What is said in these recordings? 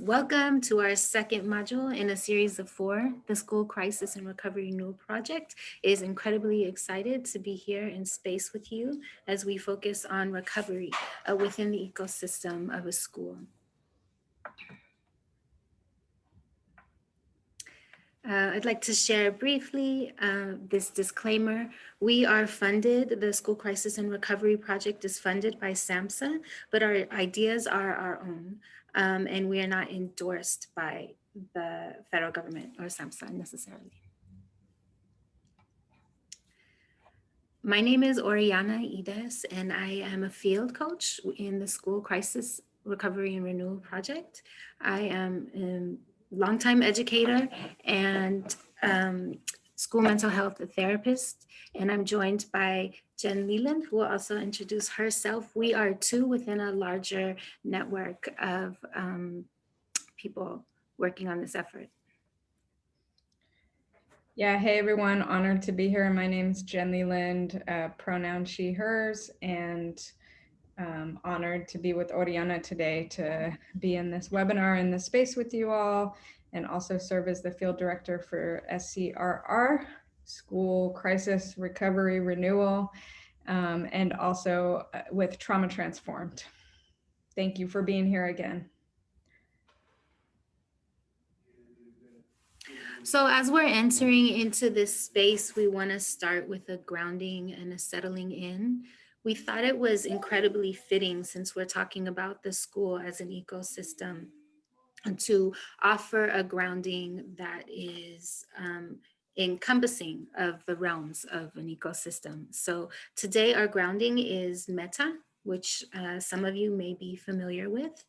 Welcome to our second module in a series of 4. The School Crisis and Recovery Renewal Project is incredibly excited to be here in space with you as we focus on recovery within the ecosystem of a school. I'd like to share briefly this disclaimer. We are funded, the School Crisis and Recovery Project is funded by SAMHSA, but our ideas are our own, and we are not endorsed by the federal government or SAMHSA necessarily. My name is Oriana Ides, and I am a field coach in the School Crisis Recovery and Renewal Project. I am a longtime educator and school mental health therapist, and I'm joined by Jen Leland, who will also introduce herself. We are 2 within a larger network of people working on this effort. Yeah, hey everyone, honored to be here. My name's Jen Leland, pronoun she, hers, and honored to be with Oriana today to be in this webinar in this space with you all, and also serve as the field director for SCRR, School Crisis Recovery Renewal, and also with Trauma Transformed. Thank you for being here again. So as we're entering into this space, we want to start with a grounding and a settling in. We thought it was incredibly fitting, since we're talking about the school as an ecosystem, to offer a grounding that is encompassing of the realms of an ecosystem. So today our grounding is metta, which some of you may be familiar with.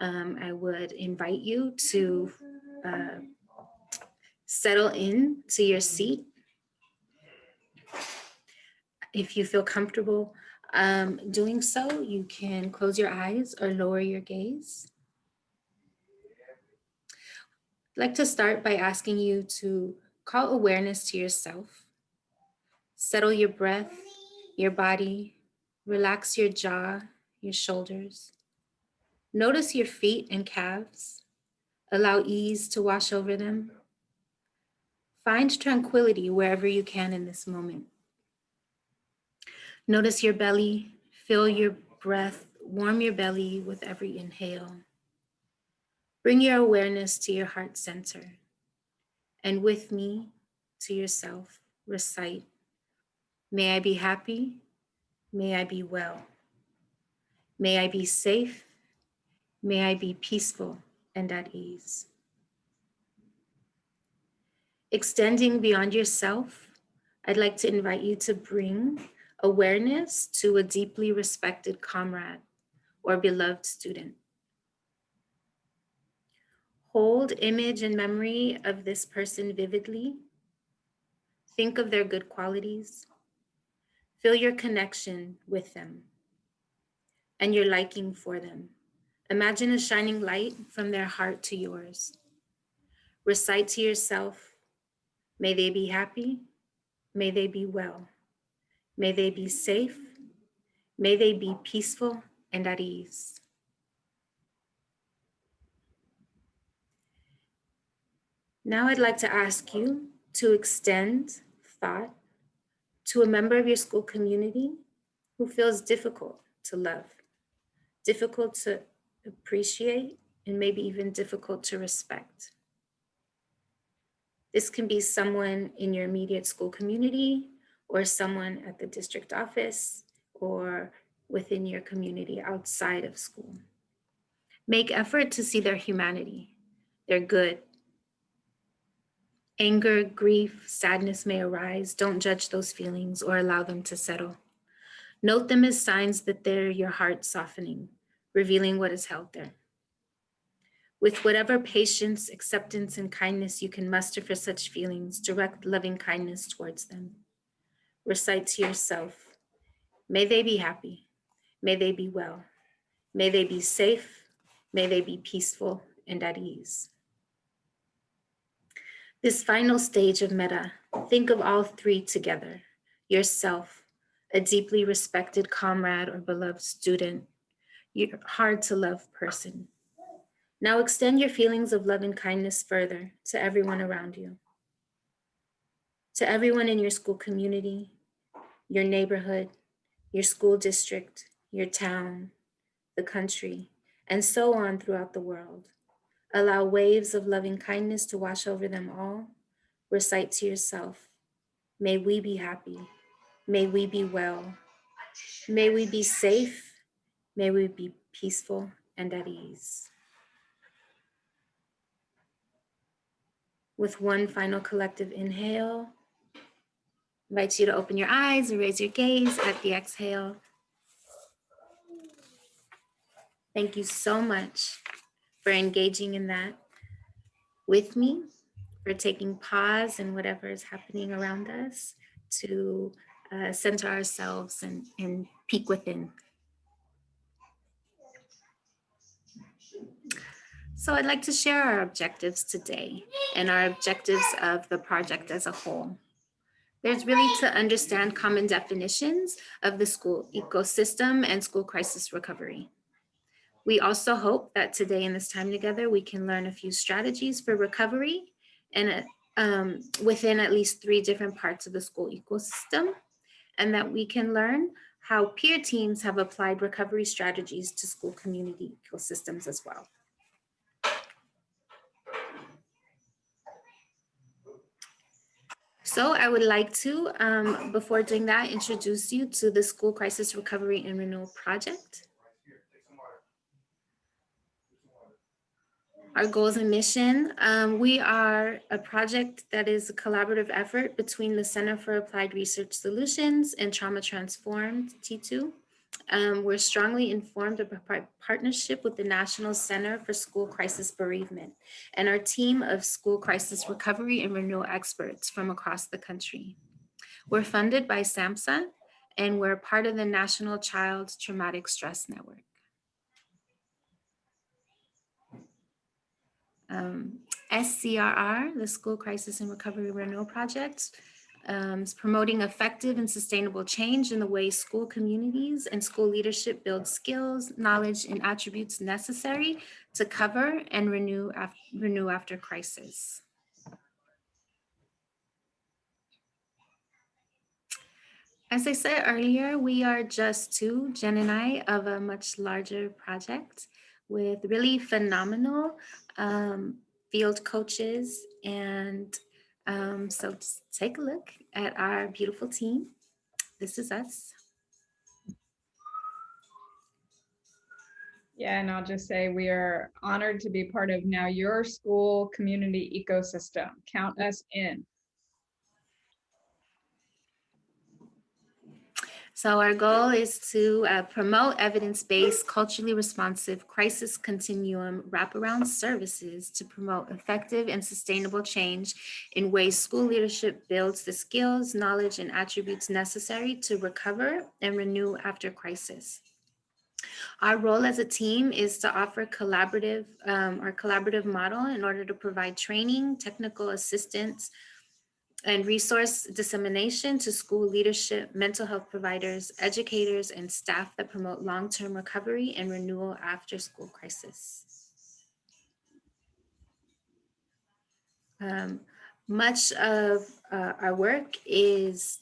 I would invite you to settle in to your seat. If you feel comfortable doing so, you can close your eyes or lower your gaze. I'd like to start by asking you to call awareness to yourself. Settle your breath, your body, relax your jaw, your shoulders. Notice your feet and calves. Allow ease to wash over them. Find tranquility wherever you can in this moment. Notice your belly, feel your breath, warm your belly with every inhale. Bring your awareness to your heart center. And with me, to yourself, recite, may I be happy, may I be well. May I be safe, may I be peaceful and at ease. Extending beyond yourself, I'd like to invite you to bring awareness to a deeply respected comrade or beloved student. Hold image and memory of this person vividly. Think of their good qualities. Feel your connection with them and your liking for them. Imagine a shining light from their heart to yours. Recite to yourself, may they be happy, may they be well, may they be safe, may they be peaceful and at ease. Now I'd like to ask you to extend thought to a member of your school community who feels difficult to love, difficult to appreciate, and maybe even difficult to respect. This can be someone in your immediate school community, or someone at the district office, or within your community outside of school. Make effort to see their humanity, their good. Anger, grief, sadness may arise. Don't judge those feelings or allow them to settle. Note them as signs that they're your heart softening, revealing what is held there. With whatever patience, acceptance, and kindness you can muster for such feelings, direct loving kindness towards them. Recite to yourself, may they be happy, may they be well, may they be safe, may they be peaceful and at ease. This final stage of metta, think of all 3 together, yourself, a deeply respected comrade or beloved student, your hard to love person, Now extend your feelings of love and kindness further to everyone around you, to everyone in your school community, your neighborhood, your school district, your town, the country, and so on throughout the world. Allow waves of loving kindness to wash over them all. Recite to yourself, may we be happy, may we be well, may we be safe, may we be peaceful and at ease. With one final collective inhale, I invite you to open your eyes and raise your gaze at the exhale. Thank you so much for engaging in that with me, for taking pause in whatever is happening around us to center ourselves and peek within. So I'd like to share our objectives today and our objectives of the project as a whole. There's really to understand common definitions of the school ecosystem and school crisis recovery. We also hope that today in this time together, we can learn a few strategies for recovery and within at least 3 different parts of the school ecosystem, and that we can learn how peer teams have applied recovery strategies to school community ecosystems as well. So I would like to, before doing that, introduce you to the School Crisis Recovery and Renewal Project. Our goals and mission. We are a project that is a collaborative effort between the Center for Applied Research Solutions and Trauma Transformed, T2. We're strongly informed of a partnership with the National Center for School Crisis Bereavement and our team of school crisis recovery and renewal experts from across the country. We're funded by SAMHSA, and we're part of the National Child Traumatic Stress Network. SCRR, the School Crisis and Recovery Renewal Project, is promoting effective and sustainable change in the way school communities and school leadership build skills, knowledge, and attributes necessary to cover and renew after crisis. As I said earlier, we are just 2, Jen and I, of a much larger project with really phenomenal field coaches. And so just take a look at our beautiful team. This is us. Yeah, and I'll just say we are honored to be part of now your school community ecosystem. Count us in. So our goal is to promote evidence-based, culturally responsive crisis continuum wraparound services to promote effective and sustainable change in ways school leadership builds the skills, knowledge, and attributes necessary to recover and renew after crisis. Our role as a team is to offer our collaborative model in order to provide training, technical assistance, and resource dissemination to school leadership, mental health providers, educators, and staff that promote long-term recovery and renewal after school crisis. Much of our work is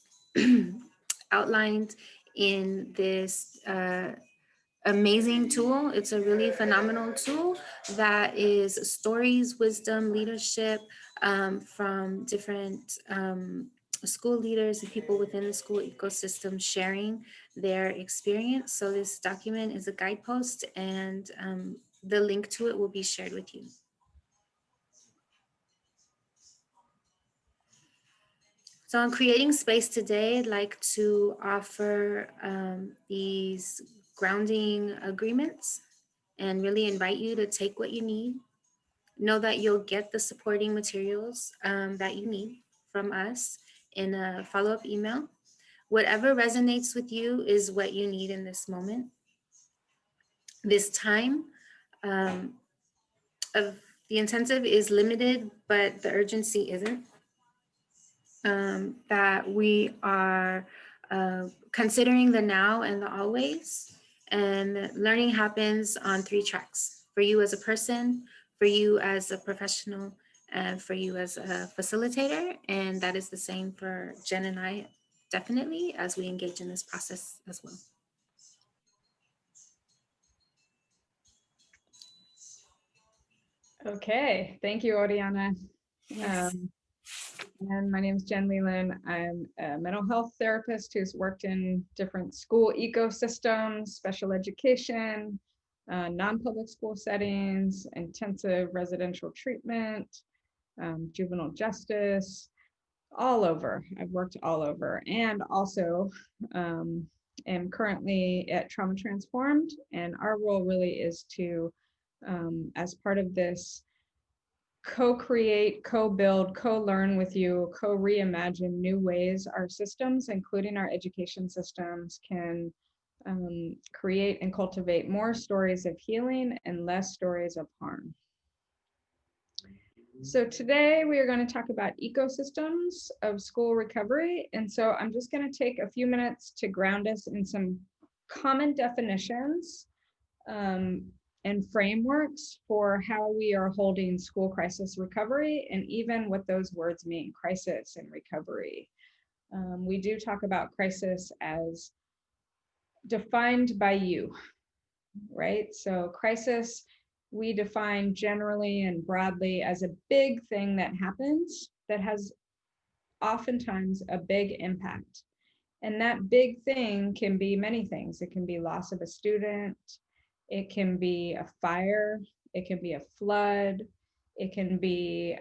outlined in this amazing tool. It's a really phenomenal tool that is stories, wisdom, leadership from different school leaders and people within the school ecosystem sharing their experience. So this document is a guidepost, and the link to it will be shared with you. So in creating space today, I'd like to offer these grounding agreements and really invite you to take what you need. Know that you'll get the supporting materials that you need from us in a follow-up email. Whatever resonates with you is what you need in this moment. This time of the intensive is limited, but the urgency isn't. That we are considering the now and the always, and learning happens on 3 tracks. for you as a person, for you as a professional, and for you as a facilitator. And that is the same for Jen and I, definitely, as we engage in this process as well. Okay, thank you, Oriana. Yes. And my name is Jen Leland. I'm a mental health therapist who's worked in different school ecosystems, special education, non-public school settings, intensive residential treatment, juvenile justice, all over. I've worked all over, and also am currently at Trauma Transformed. And our role really is to, as part of this, co-create, co-build, co-learn with you, co-reimagine new ways our systems, including our education systems, can create and cultivate more stories of healing and less stories of harm. So today we are going to talk about ecosystems of school recovery. And so I'm just going to take a few minutes to ground us in some common definitions and frameworks for how we are holding school crisis recovery, and even what those words mean, crisis and recovery. We do talk about crisis as defined by you, right? So crisis, we define generally and broadly as a big thing that happens that has oftentimes a big impact. And that big thing can be many things. It can be loss of a student, it can be a fire, it can be a flood, it can be,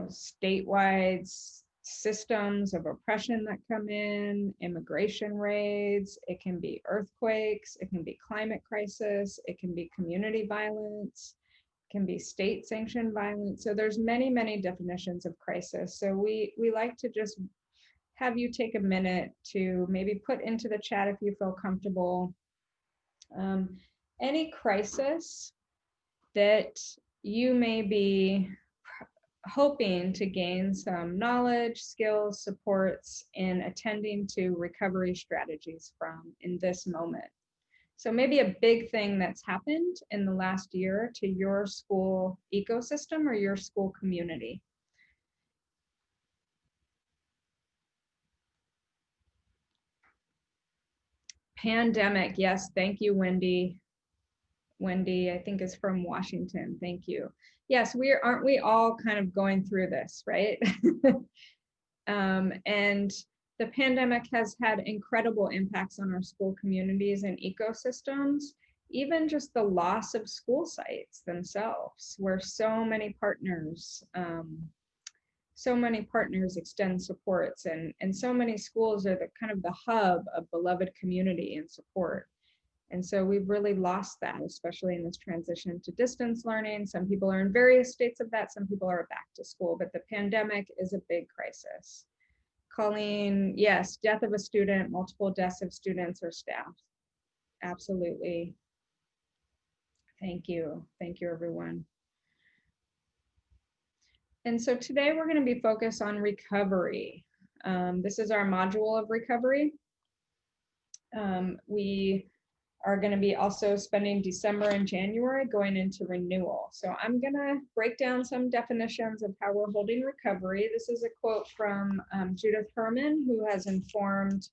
statewide systems of oppression that come in, immigration raids, it can be earthquakes, it can be climate crisis, it can be community violence, it can be state sanctioned violence. So there's many, many definitions of crisis. So we like to just have you take a minute to maybe put into the chat, if you feel comfortable, any crisis that you may be hoping to gain some knowledge, skills, supports in attending to recovery strategies from in this moment. So maybe a big thing that's happened in the last year to your school ecosystem or your school community. Pandemic, yes, thank you, Wendy. Wendy, I think, is from Washington. Thank you. Yes, aren't we all kind of going through this, right? And the pandemic has had incredible impacts on our school communities and ecosystems, even just the loss of school sites themselves, where so many partners extend supports, and so many schools are the kind of the hub of beloved community and support. And so we've really lost that, especially in this transition to distance learning. Some people are in various states of that. Some people are back to school, but the pandemic is a big crisis. Colleen, yes, death of a student, multiple deaths of students or staff. Absolutely. Thank you. Thank you, everyone. And so today we're going to be focused on recovery. This is our module of recovery. We are going to be also spending December and January going into renewal. So I'm going to break down some definitions of how we're holding recovery. This is a quote from Judith Herman, who has informed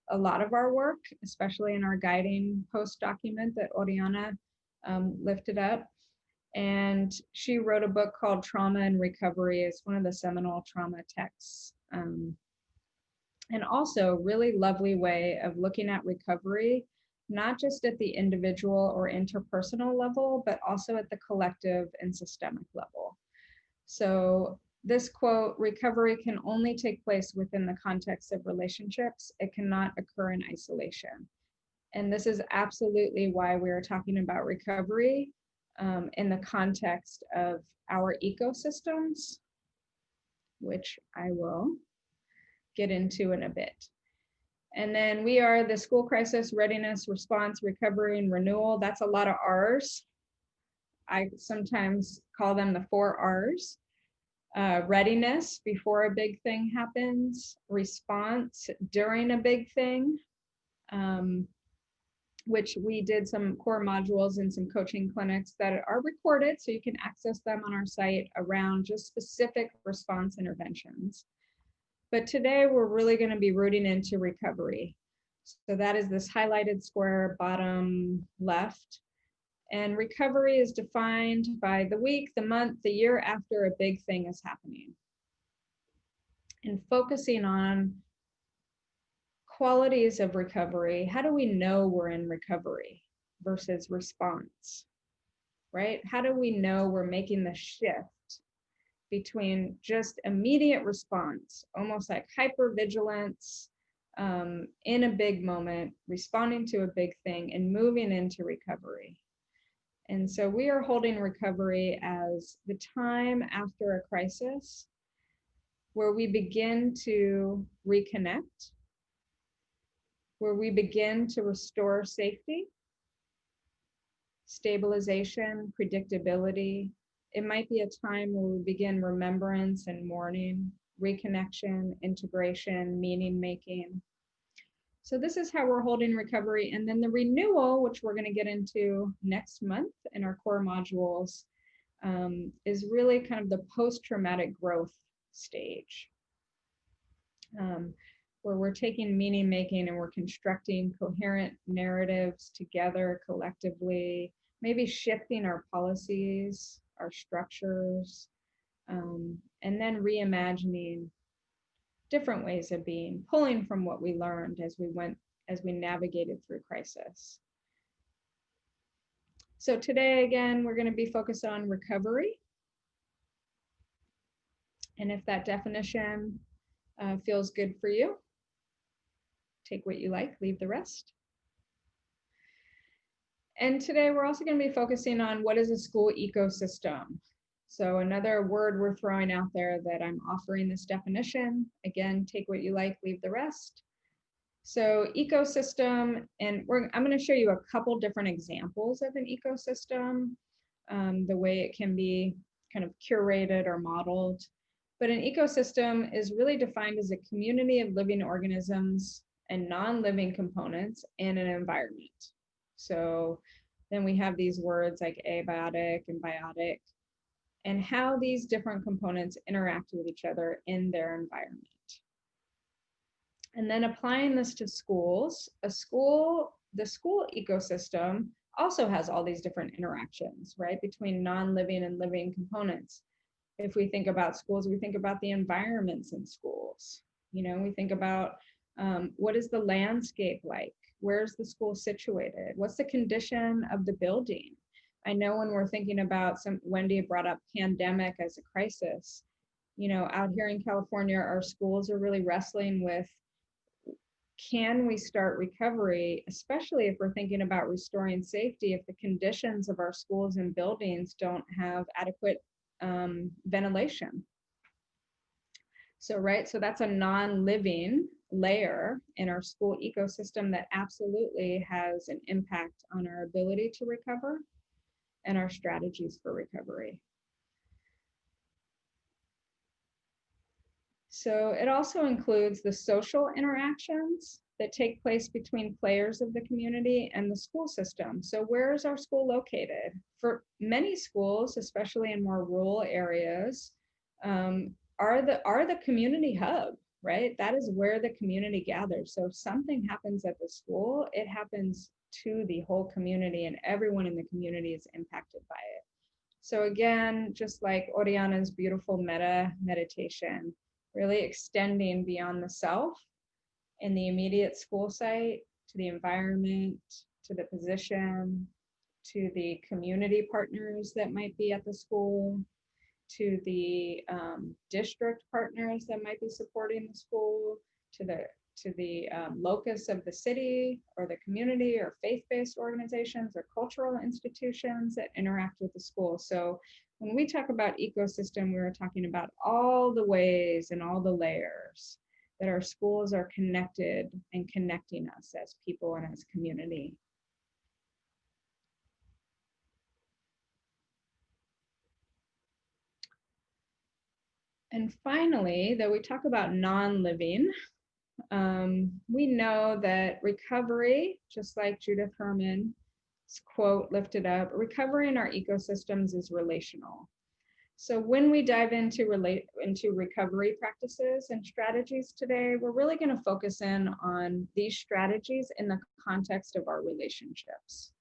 a lot of our work, especially in our guiding post document that Oriana lifted up. And she wrote a book called Trauma and Recovery. It's one of the seminal trauma texts. And also really lovely way of looking at recovery, not just at the individual or interpersonal level, but also at the collective and systemic level. So this quote, recovery can only take place within the context of relationships. It cannot occur in isolation. And this is absolutely why we're talking about recovery in the context of our ecosystems, which I will get into in a bit. And then we are the school crisis, readiness, response, recovery, and renewal. That's a lot of R's. I sometimes call them the 4 R's. Readiness, before a big thing happens. Response, during a big thing. which we did some core modules and some coaching clinics that are recorded, so you can access them on our site around just specific response interventions. But today we're really going to be rooting into recovery. So that is this highlighted square bottom left. And recovery is defined by the week, the month, the year after a big thing is happening. And focusing on qualities of recovery. How do we know we're in recovery versus response, right? How do we know we're making the shift between just immediate response, almost like hypervigilance in a big moment, responding to a big thing and moving into recovery? And so we are holding recovery as the time after a crisis where we begin to reconnect, where we begin to restore safety, stabilization, predictability. It might be a time where we begin remembrance and mourning, reconnection, integration, meaning making. So this is how we're holding recovery. And then the renewal, which we're going to get into next month in our core modules, is really kind of the post-traumatic growth stage. Where we're taking meaning making and we're constructing coherent narratives together collectively, maybe shifting our policies, our structures, and then reimagining different ways of being, pulling from what we learned as we navigated through crisis. So today, again, we're going to be focused on recovery. And if that definition feels good for you, take what you like, leave the rest. And today we're also going to be focusing on what is a school ecosystem. So another word we're throwing out there that I'm offering this definition. Again, take what you like, leave the rest. So ecosystem, and I'm going to show you a couple different examples of an ecosystem, the way it can be kind of curated or modeled. But an ecosystem is really defined as a community of living organisms and non-living components in an environment. So then we have these words like abiotic and biotic, and how these different components interact with each other in their environment. And then applying this to schools, the school ecosystem also has all these different interactions, right, between non-living and living components. If we think about schools, we think about the environments in schools. You know, we think about what is the landscape like? Where's the school situated? What's the condition of the building? I know when we're thinking about Wendy brought up pandemic as a crisis. You know, out here in California, our schools are really wrestling with, can we start recovery, especially if we're thinking about restoring safety, if the conditions of our schools and buildings don't have adequate ventilation. So, right, so that's a non-living layer in our school ecosystem that absolutely has an impact on our ability to recover and our strategies for recovery. So it also includes the social interactions that take place between players of the community and the school system. So where is our school located? For many schools, especially in more rural areas, are the community hub, right? That is where the community gathers. So if something happens at the school, it happens to the whole community and everyone in the community is impacted by it. So again, just like Oriana's beautiful meta meditation, really extending beyond the self in the immediate school site, to the environment, to the position, to the community partners that might be at the school, to the district partners that might be supporting the school, to the locus of the city or the community or faith-based organizations or cultural institutions that interact with the school. So when we talk about ecosystem, we're talking about all the ways and all the layers that our schools are connected and connecting us as people and as community. And finally, though we talk about non-living, we know that recovery, just like Judith Herman's quote lifted up, recovery in our ecosystems is relational. So when we dive into recovery practices and strategies today, we're really going to focus in on these strategies in the context of our relationships.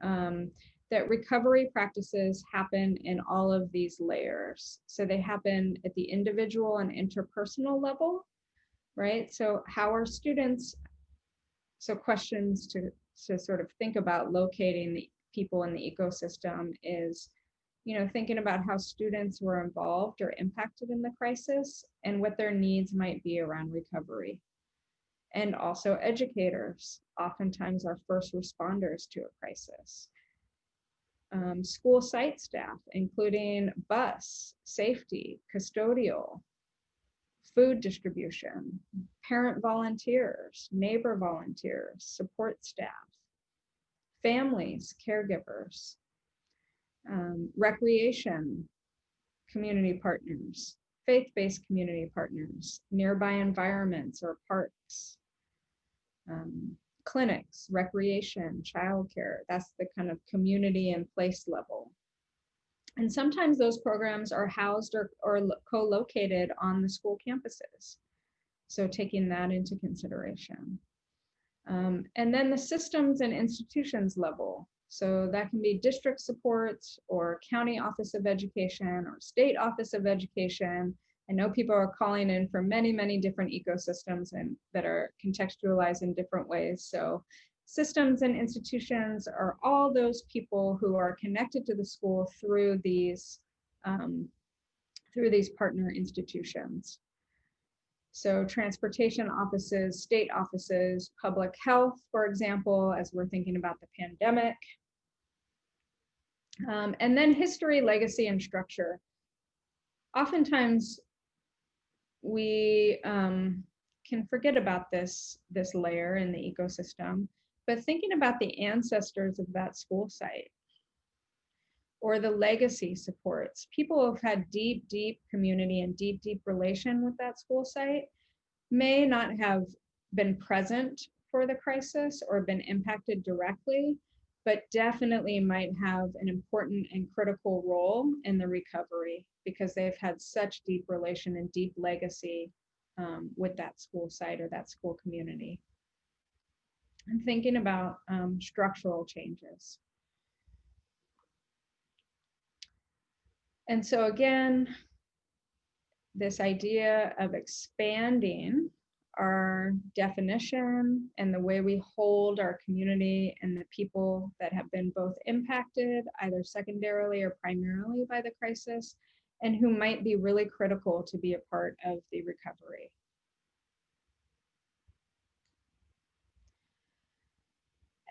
That recovery practices happen in all of these layers. So they happen at the individual and interpersonal level, right? So how are students, so questions to sort of think about locating the people in the ecosystem is, thinking about how students were involved or impacted in the crisis and what their needs might be around recovery. And also educators, oftentimes are first responders to a crisis. School site staff, including bus, safety, custodial, food distribution, parent volunteers, neighbor volunteers, support staff, families, caregivers, recreation, community partners, faith-based community partners, nearby environments or parks, clinics, recreation, childcare. That's the kind of community and place level. And sometimes those programs are housed or co-located on the school campuses. So taking that into consideration. And then the systems and institutions level. So that can be district supports or county office of education or state office of education. I know people are calling in for many, many different ecosystems and that are contextualized in different ways. So systems and institutions are all those people who are connected to the school through these partner institutions. So transportation offices, state offices, public health, for example, as we're thinking about the pandemic. And then history, legacy, and structure. Oftentimes, we can forget about this layer in the ecosystem, but thinking about the ancestors of that school site or the legacy supports, people who have had deep, deep community and deep, deep relation with that school site may not have been present for the crisis or been impacted directly, but definitely might have an important and critical role in the recovery because they've had such deep relation and deep legacy with that school site or that school community. I'm thinking about structural changes. And so again, this idea of expanding our definition and the way we hold our community and the people that have been both impacted either secondarily or primarily by the crisis and who might be really critical to be a part of the recovery.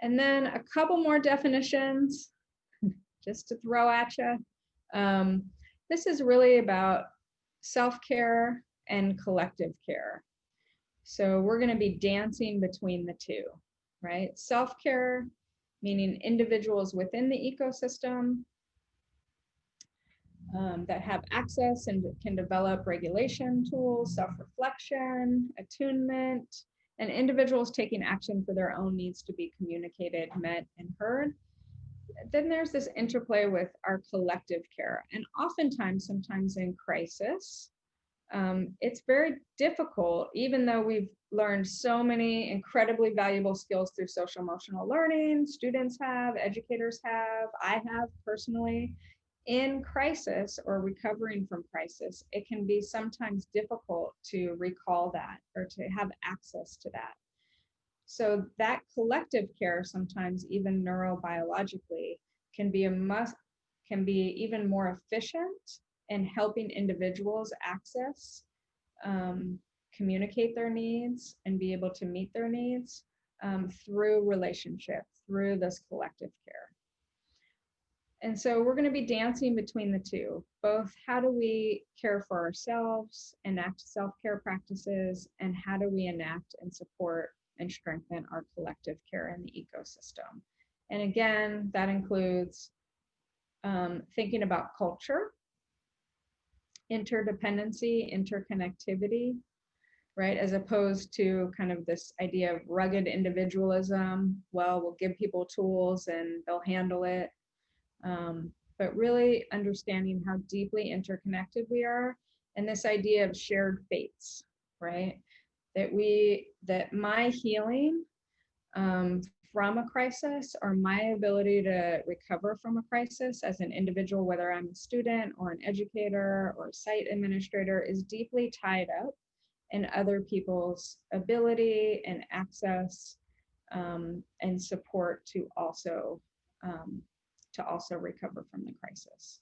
And then a couple more definitions just to throw at you. This is really about self-care and collective care. So we're going to be dancing between the two, right? Self-care, meaning individuals within the ecosystem that have access and can develop regulation tools, self-reflection, attunement, and individuals taking action for their own needs to be communicated, met, and heard. Then there's this interplay with our collective care. And oftentimes, sometimes in crisis, it's very difficult, even though we've learned so many incredibly valuable skills through social emotional learning, students have, educators have, I have personally. In crisis or recovering from crisis, it can be sometimes difficult to recall that or to have access to that. So that collective care, sometimes even neurobiologically, can be even more efficient in helping individuals access, communicate their needs, and be able to meet their needs through relationship, through this collective care. And so we're going to be dancing between the two, both how do we care for ourselves, enact self-care practices, and how do we enact and support and strengthen our collective care in the ecosystem. And again, that includes thinking about culture, interdependency, interconnectivity, right? As opposed to kind of this idea of rugged individualism. Well, we'll give people tools and they'll handle it. But really understanding how deeply interconnected we are, and this idea of shared fates, right? That my healing from a crisis, or my ability to recover from a crisis as an individual, whether I'm a student or an educator or a site administrator, is deeply tied up in other people's ability and access and support um, to also recover from the crisis.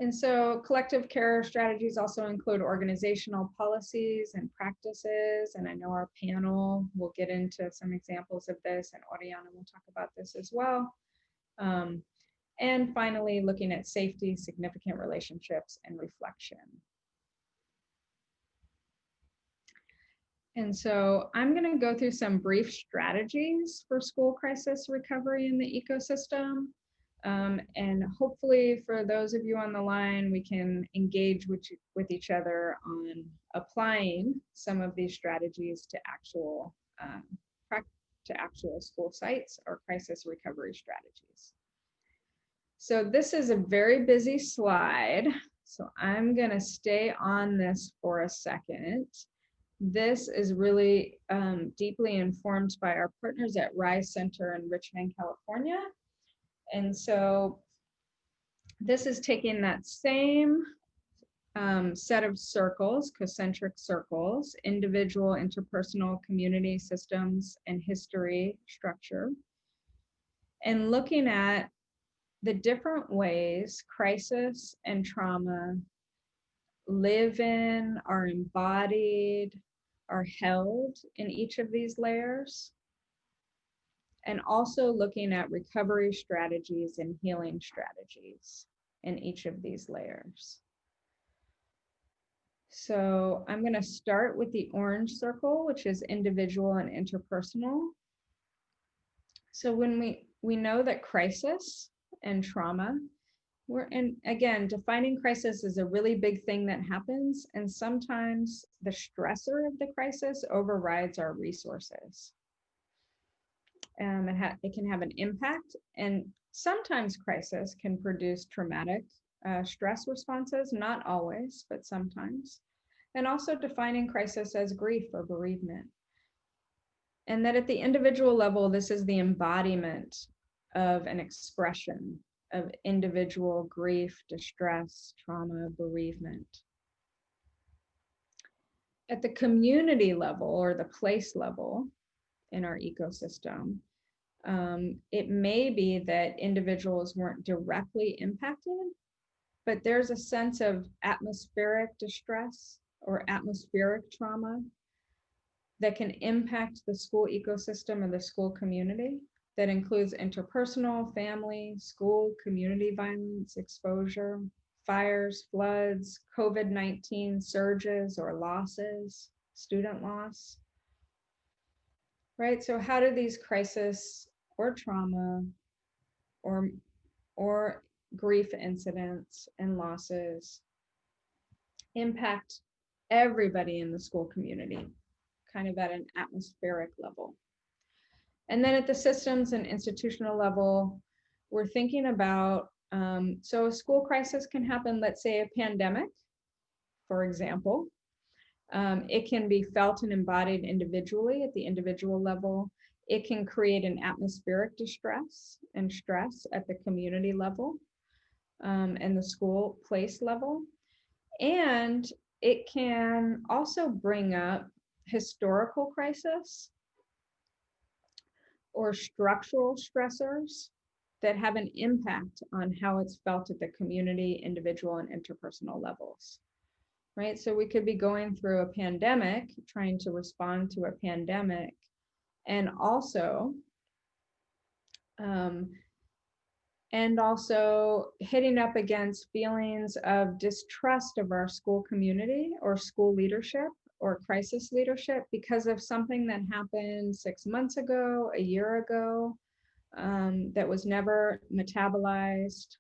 And so collective care strategies also include organizational policies and practices. And I know our panel will get into some examples of this, and Oriana will talk about this as well. And finally, looking at safety, significant relationships, and reflection. And so I'm going to go through some brief strategies for school crisis recovery in the ecosystem. And hopefully for those of you on the line, we can engage with each other on applying some of these strategies to actual school sites or crisis recovery strategies. So this is a very busy slide, so I'm going to stay on this for a second. This is really deeply informed by our partners at Rise Center in Richmond, California. And so this is taking that same set of circles, concentric circles, individual, interpersonal, community, systems, and history structure, and looking at the different ways crisis and trauma live in, are embodied, are held in each of these layers, and also looking at recovery strategies and healing strategies in each of these layers. So I'm going to start with the orange circle, which is individual and interpersonal. So when we know that crisis and trauma, again, defining crisis is a really big thing that happens, and sometimes the stressor of the crisis overrides our resources. It can have an impact, and sometimes crisis can produce traumatic stress responses, not always, but sometimes. And also defining crisis as grief or bereavement. And that at the individual level, this is the embodiment of an expression of individual grief, distress, trauma, bereavement. At the community level or the place level in our ecosystem, it may be that individuals weren't directly impacted, but there's a sense of atmospheric distress or atmospheric trauma that can impact the school ecosystem or the school community. That includes interpersonal, family, school, community violence, exposure, fires, floods, COVID-19 surges or losses, student loss. Right, so how do these crises or trauma or grief incidents and losses impact everybody in the school community, kind of at an atmospheric level? And then at the systems and institutional level, we're thinking about, so a school crisis can happen, let's say a pandemic, for example. It can be felt and embodied individually at the individual level. It can create an atmospheric distress and stress at the community level and the school place level. And it can also bring up historical crisis or structural stressors that have an impact on how it's felt at the community, individual, and interpersonal levels. Right? So we could be going through a pandemic, trying to respond to a pandemic, and also hitting up against feelings of distrust of our school community or school leadership or crisis leadership because of something that happened 6 months ago, a year ago, that was never metabolized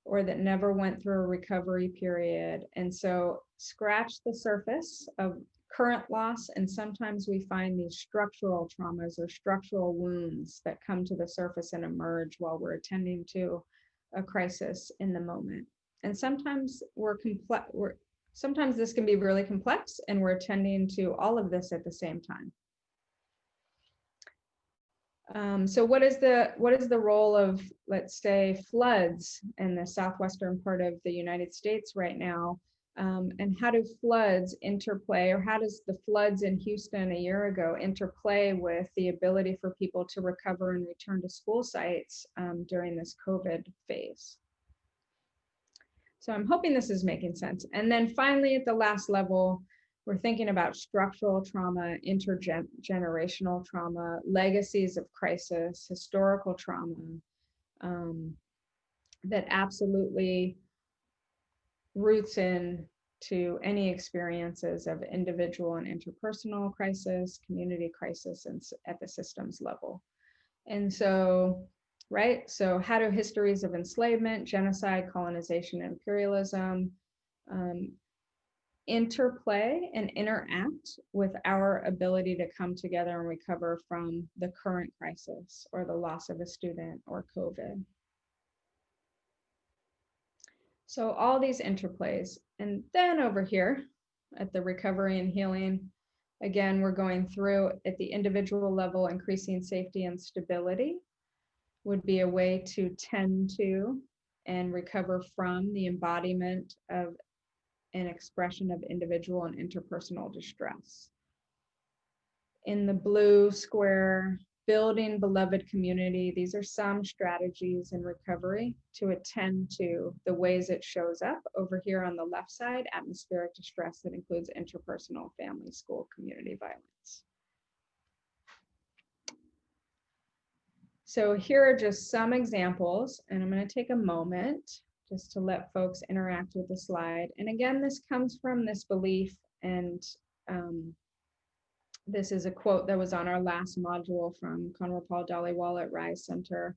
or that never went through a recovery period. And so scratch the surface of current loss, and sometimes we find these structural traumas or structural wounds that come to the surface and emerge while we're attending to a crisis in the moment. And sometimes sometimes this can be really complex, and we're attending to all of this at the same time. So what is the role of, let's say, floods in the southwestern part of the United States right now? And how do floods interplay, or how does the floods in Houston a year ago interplay with the ability for people to recover and return to school sites during this COVID phase? So I'm hoping this is making sense. And then finally, at the last level, we're thinking about structural trauma, intergenerational trauma, legacies of crisis, historical trauma that absolutely roots in to any experiences of individual and interpersonal crisis, community crisis, and at the systems level. And so, right, so how do histories of enslavement, genocide, colonization, imperialism interplay and interact with our ability to come together and recover from the current crisis or the loss of a student or COVID? So all these interplays. And then over here at the recovery and healing, again, we're going through at the individual level, increasing safety and stability would be a way to tend to and recover from the embodiment of an expression of individual and interpersonal distress. In the blue square, building beloved community, these are some strategies in recovery to attend to the ways it shows up. Over here on the left side, atmospheric distress that includes interpersonal, family, school, community violence. So here are just some examples, and I'm going to take a moment just to let folks interact with the slide. And again, this comes from this belief, and this is a quote that was on our last module from Conrad Paul Dhaliwal at Rise Center,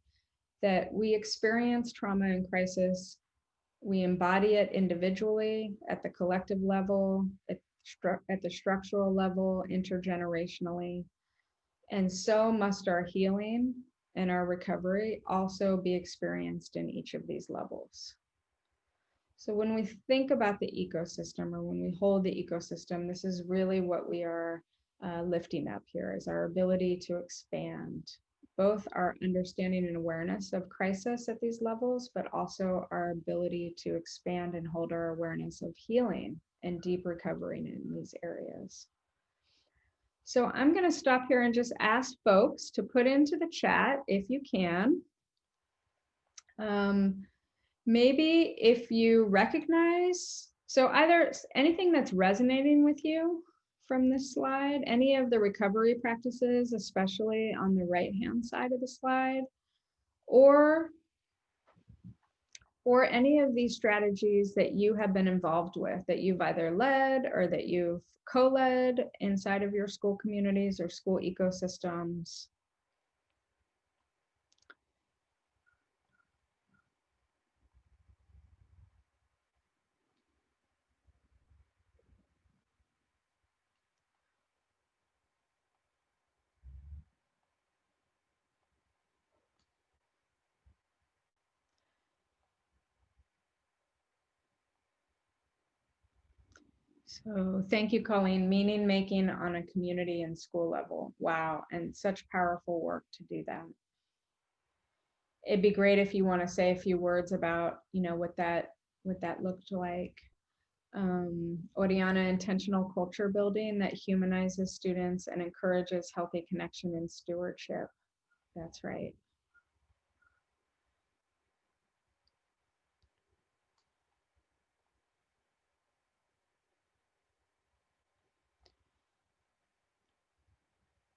that we experience trauma and crisis, we embody it individually, at the collective level, at the structural level, intergenerationally, and so must our healing and our recovery also be experienced in each of these levels. So when we think about the ecosystem, or when we hold the ecosystem, this is really what we are lifting up here, is our ability to expand both our understanding and awareness of crisis at these levels, but also our ability to expand and hold our awareness of healing and deep recovery in these areas. So I'm going to stop here and just ask folks to put into the chat, if you can, maybe if you recognize, so either anything that's resonating with you from this slide, any of the recovery practices, especially on the right-hand side of the slide, or any of these strategies that you have been involved with, that you've either led or that you've co-led inside of your school communities or school ecosystems. So thank you, Colleen. Meaning making on a community and school level. Wow, and such powerful work to do that. It'd be great if you want to say a few words about, what that looked like. Oriana, intentional culture building that humanizes students and encourages healthy connection and stewardship. That's right.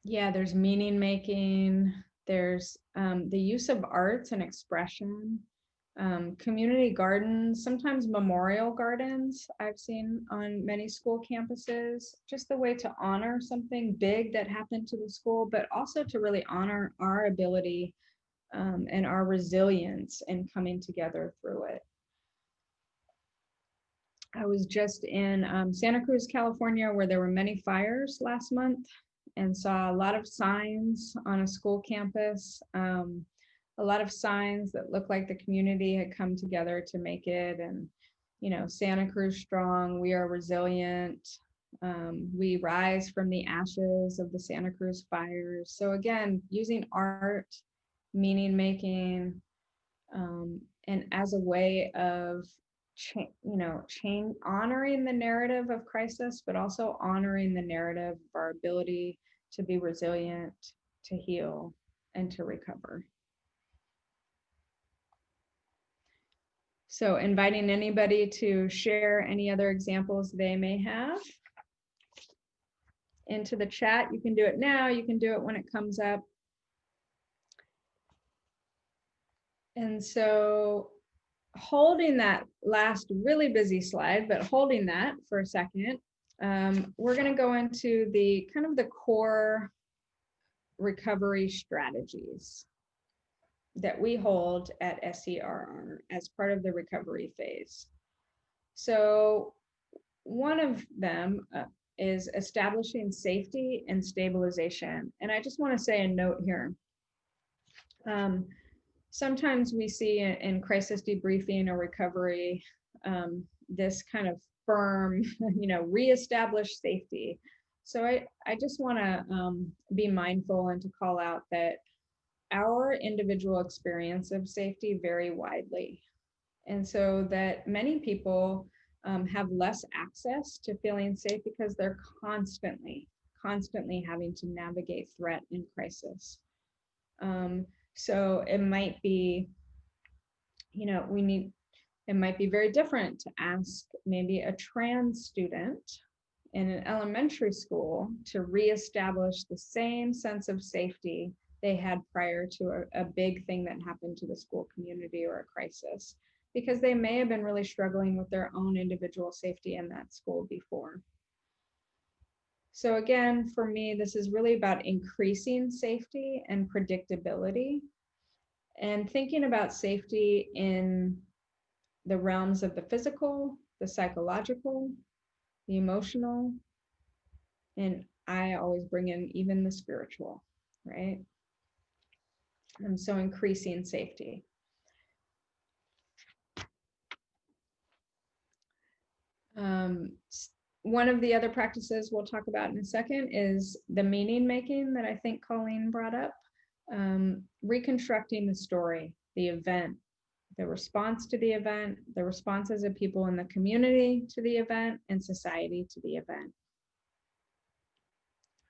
Yeah, there's meaning making, there's the use of arts and expression, community gardens, sometimes memorial gardens I've seen on many school campuses, just the way to honor something big that happened to the school, but also to really honor our ability and our resilience in coming together through it. I was just in Santa Cruz, California, where there were many fires last month, and saw a lot of signs on a school campus, a lot of signs that looked like the community had come together to make it. And, you know, Santa Cruz strong, we are resilient, we rise from the ashes of the Santa Cruz fires. So again, using art, meaning making, and as a way of honoring the narrative of crisis, but also honoring the narrative of our ability to be resilient, to heal, and to recover. So inviting anybody to share any other examples they may have into the chat. You can do it now, you can do it when it comes up. And so holding that last really busy slide, but holding that for a second, we're going to go into the kind of the core recovery strategies that we hold at SCRR as part of the recovery phase. So one of them is establishing safety and stabilization. And I just want to say a note here. Sometimes we see in crisis debriefing or recovery, this kind of firm, reestablish safety. So I just want to be mindful and to call out that our individual experience of safety vary widely. And so that many people have less access to feeling safe because they're constantly having to navigate threat and crisis. So it might be, it might be very different to ask maybe a trans student in an elementary school to reestablish the same sense of safety they had prior to a big thing that happened to the school community or a crisis, because they may have been really struggling with their own individual safety in that school before. So again, for me, this is really about increasing safety and predictability, and thinking about safety in the realms of the physical, the psychological, the emotional, and I always bring in even the spiritual, right? And so increasing safety. One of the other practices we'll talk about in a second is the meaning making that I think Colleen brought up. Reconstructing the story, the event, the response to the event, the responses of people in the community to the event, and society to the event,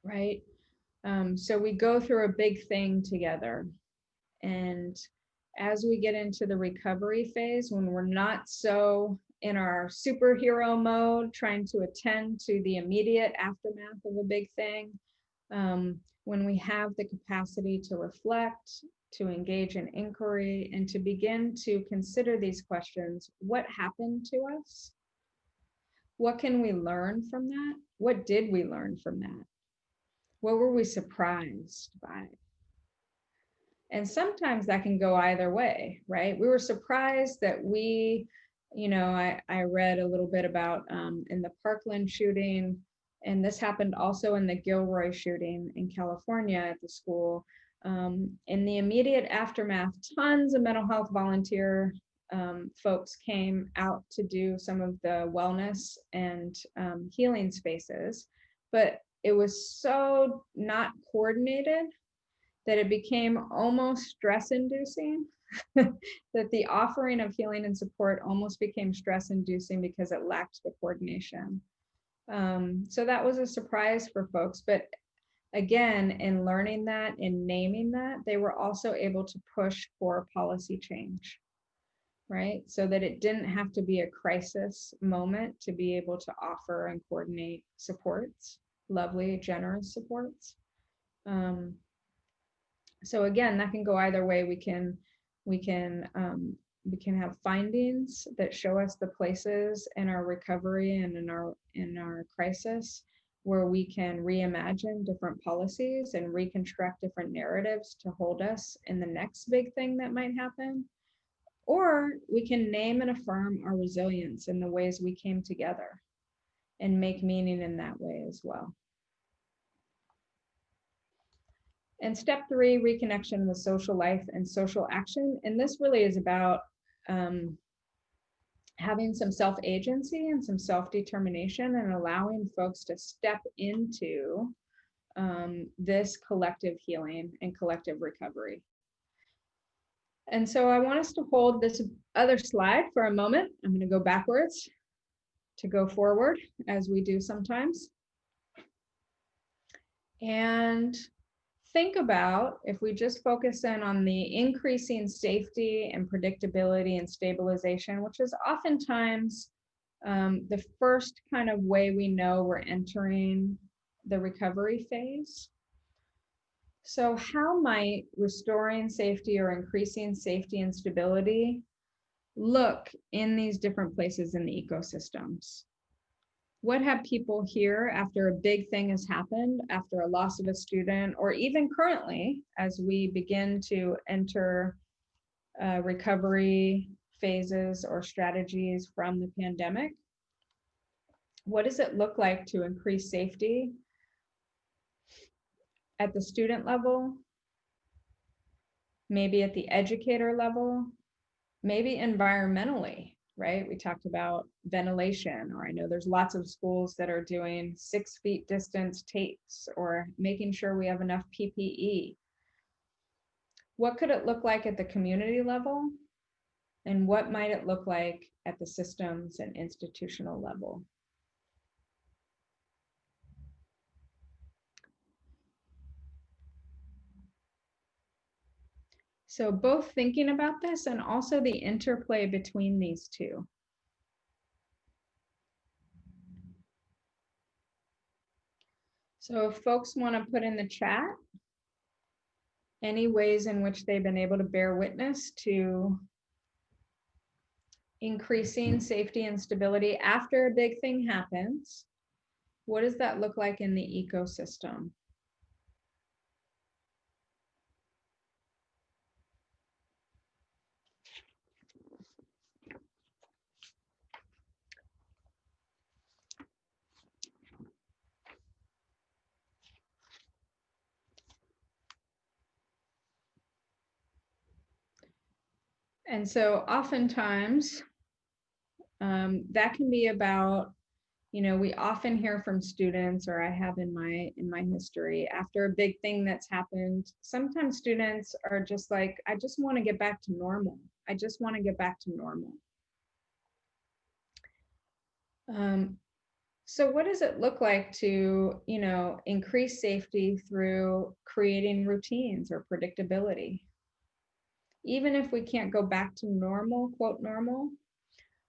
right? So we go through a big thing together. And as we get into the recovery phase, when we're not so in our superhero mode, trying to attend to the immediate aftermath of a big thing, when we have the capacity to reflect, to engage in inquiry, and to begin to consider these questions: what happened to us? What can we learn from that? What did we learn from that? What were we surprised by? And sometimes that can go either way, right? We were surprised that I read a little bit about in the Parkland shooting, and this happened also in the Gilroy shooting in California at the school. In the immediate aftermath, tons of mental health volunteer folks came out to do some of the wellness and healing spaces, but it was so not coordinated that it became almost stress-inducing, that the offering of healing and support almost became stress-inducing because it lacked the coordination. So that was a surprise for folks. But again, in learning that, in naming that, they were also able to push for policy change, right? So that it didn't have to be a crisis moment to be able to offer and coordinate supports, lovely, generous supports. So again, that can go either way. We can have findings that show us the places in our recovery and in our crisis where we can reimagine different policies and reconstruct different narratives to hold us in the next big thing that might happen. Or we can name and affirm our resilience in the ways we came together and make meaning in that way as well. And step 3, reconnection with social life and social action. And this really is about having some self-agency and some self-determination and allowing folks to step into this collective healing and collective recovery. And so I want us to hold this other slide for a moment. I'm going to go backwards to go forward, as we do sometimes. And think about, if we just focus in on the increasing safety and predictability and stabilization, which is oftentimes the first kind of way we know we're entering the recovery phase. So how might restoring safety or increasing safety and stability look in these different places in the ecosystems? What have people here after a big thing has happened, after a loss of a student, or even currently as we begin to enter recovery phases or strategies from the pandemic? What does it look like to increase safety at the student level, maybe at the educator level, maybe environmentally, right? We talked about ventilation, or I know there's lots of schools that are doing 6 feet distance tapes or making sure we have enough PPE. What could it look like at the community level? And what might it look like at the systems and institutional level? So both thinking about this and also the interplay between these two. So if folks want to put in the chat any ways in which they've been able to bear witness to increasing safety and stability after a big thing happens, what does that look like in the ecosystem? And so oftentimes that can be about, you know, we often hear from students, or I have in my history, after a big thing that's happened, sometimes students are just like, I just want to get back to normal. I just want to get back to normal. So what does it look like to, you know, increase safety through creating routines or predictability? Even if we can't go back to normal, quote normal,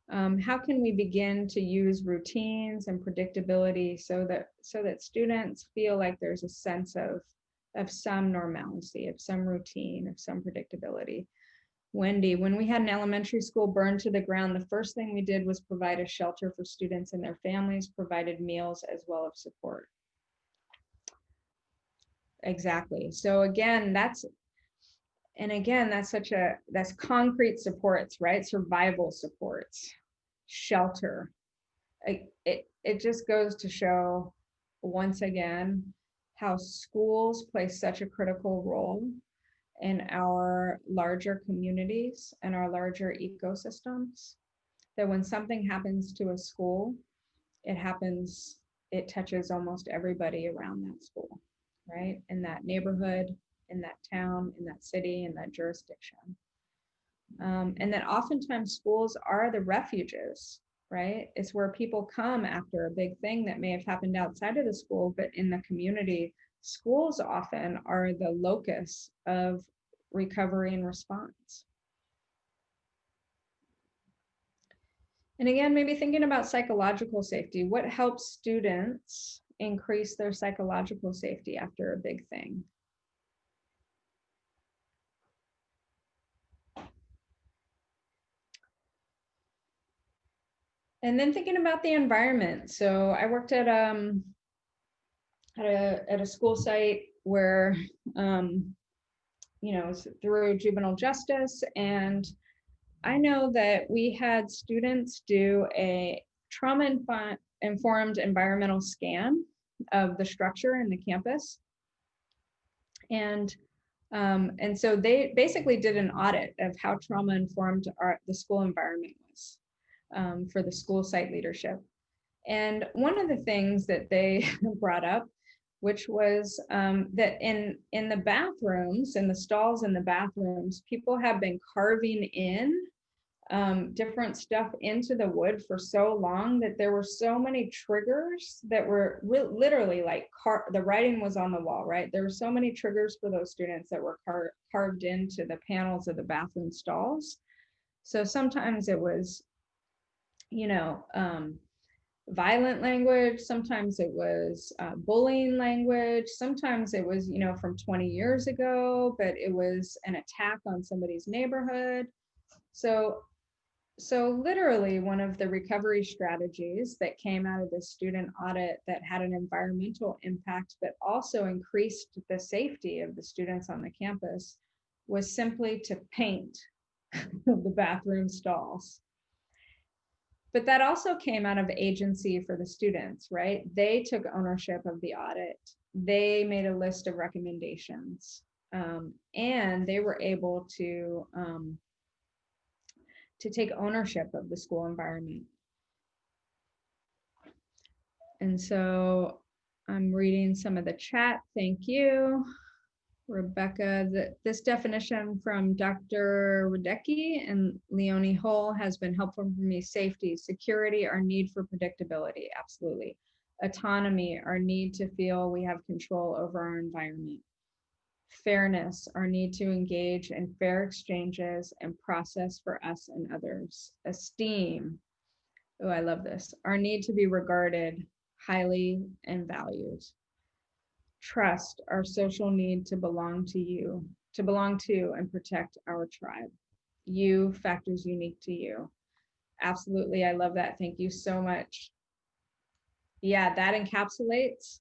how can we begin to use routines and predictability so that students feel like there's a sense of some normalcy, of some routine, of some predictability? Wendy, when we had an elementary school burned to the ground, the first thing we did was provide a shelter for students and their families, provided meals as well as support. Exactly. So again, that's concrete supports, right? Survival supports, shelter. It just goes to show once again how schools play such a critical role in our larger communities and our larger ecosystems, that when something happens to a school, it touches almost everybody around that school, right? In that neighborhood, in that town, in that city, in that jurisdiction. And that oftentimes schools are the refuges, right? It's where people come after a big thing that may have happened outside of the school, but in the community, schools often are the locus of recovery and response. And again, maybe thinking about psychological safety, what helps students increase their psychological safety after a big thing? And then thinking about the environment. So I worked at a school site where, you know, through juvenile justice, and I know that we had students do a trauma-informed environmental scan of the structure in the campus. And so they basically did an audit of how trauma-informed the school environment was for the school site leadership. And one of the things that they brought up, which was that in the bathrooms, in the stalls in the bathrooms, people have been carving in different stuff into the wood for so long that there were so many triggers that were literally like the writing was on the wall, right? There were so many triggers for those students that were carved into the panels of the bathroom stalls. So sometimes it was, you know, violent language, sometimes it was bullying language, sometimes it was, you know, from 20 years ago, but it was an attack on somebody's neighborhood. So literally one of the recovery strategies that came out of this student audit that had an environmental impact, but also increased the safety of the students on the campus, was simply to paint the bathroom stalls. But that also came out of agency for the students, right? They took ownership of the audit. They made a list of recommendations, and they were able to take ownership of the school environment. And so I'm reading some of the chat. Thank you, Rebecca. This definition from Dr. Radecki and Leonie Hull has been helpful for me. Safety, security, our need for predictability, absolutely. Autonomy, our need to feel we have control over our environment. Fairness, our need to engage in fair exchanges and process for us and others. Esteem, oh, I love this, our need to be regarded highly and valued. Trust, our social need to belong to you, to belong to and protect our tribe. You, factors unique to you. Absolutely, I love that. Thank you so much. Yeah, that encapsulates.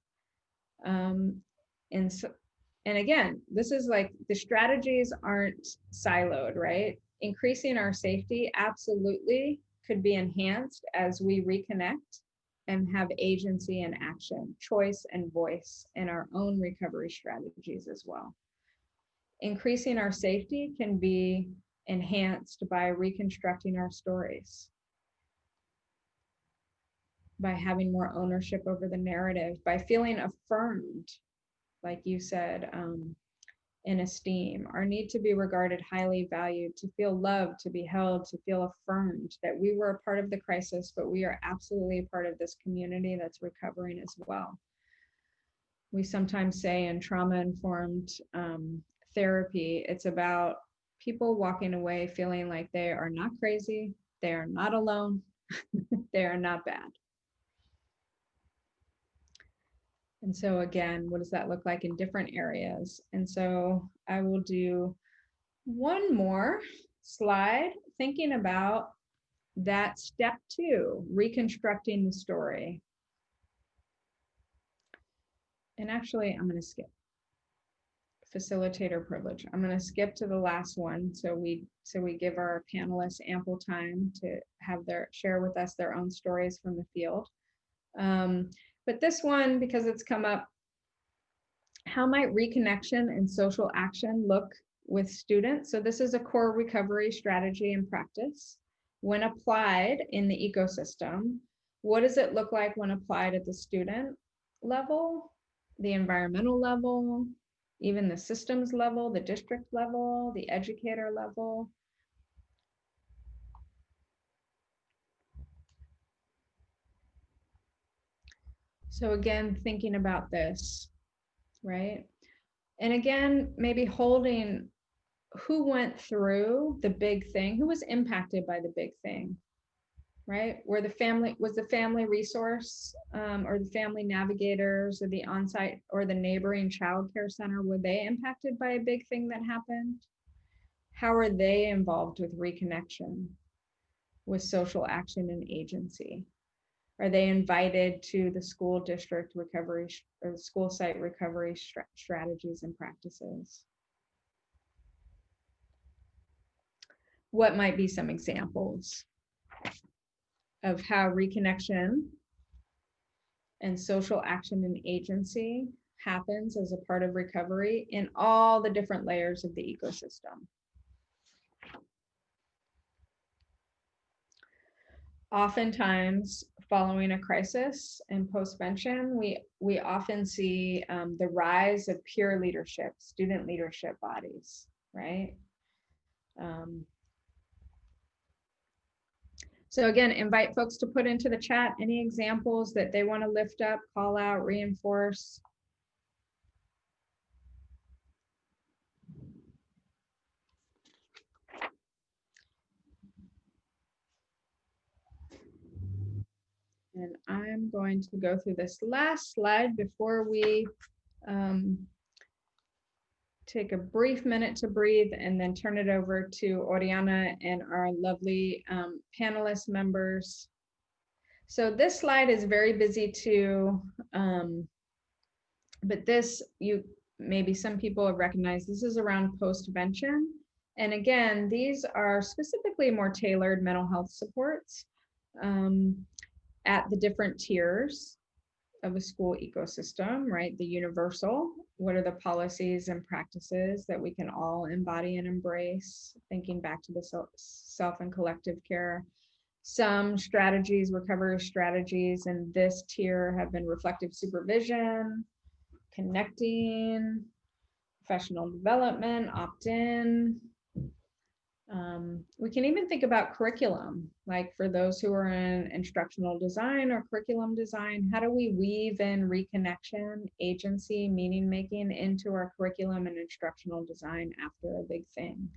And again, this is like the strategies aren't siloed, right? Increasing our safety absolutely could be enhanced as we reconnect and have agency and action, choice and voice in our own recovery strategies as well. Increasing our safety can be enhanced by reconstructing our stories, by having more ownership over the narrative, by feeling affirmed, like you said, in esteem, our need to be regarded highly valued, to feel loved, to be held, to feel affirmed that we were a part of the crisis, but we are absolutely a part of this community that's recovering as well. We sometimes say in trauma-informed therapy, it's about people walking away feeling like they are not crazy, they are not alone, they are not bad. And so again, what does that look like in different areas? And so I will do one more slide thinking about that step 2, reconstructing the story. And actually, I'm going to skip facilitator privilege. I'm going to skip to the last one so we give our panelists ample time to have share with us their own stories from the field. But this one, because it's come up, how might reconnection and social action look with students? So this is a core recovery strategy and practice. When applied in the ecosystem, what does it look like when applied at the student level, the environmental level, even the systems level, the district level, the educator level? So again, thinking about this, right? And again, maybe holding who went through the big thing, who was impacted by the big thing, right? Was the family resource or the family navigators or the on-site or the neighboring child care center, were they impacted by a big thing that happened? How are they involved with reconnection, with social action and agency? Are they invited to the school district recovery or school site recovery strategies and practices? what might be some examples of how reconnection and social action and agency happens as a part of recovery in all the different layers of the ecosystem. Oftentimes, following a crisis and postvention, we often see the rise of peer leadership, student leadership bodies, right? So again, invite folks to put into the chat any examples that they want to lift up, call out, reinforce. And I'm going to go through this last slide before we take a brief minute to breathe and then turn it over to Oriana and our lovely panelist members. So this slide is very busy too, but this, maybe some people have recognized, this is around postvention. And again, these are specifically more tailored mental health supports at the different tiers of a school ecosystem, right? The universal, what are the policies and practices that we can all embody and embrace, thinking back to the self and collective care. Some strategies, recovery strategies in this tier have been reflective supervision, connecting, professional development, opt-in. We can even think about curriculum, like for those who are in instructional design or curriculum design, how do we weave in reconnection, agency, meaning making into our curriculum and instructional design after a big thing?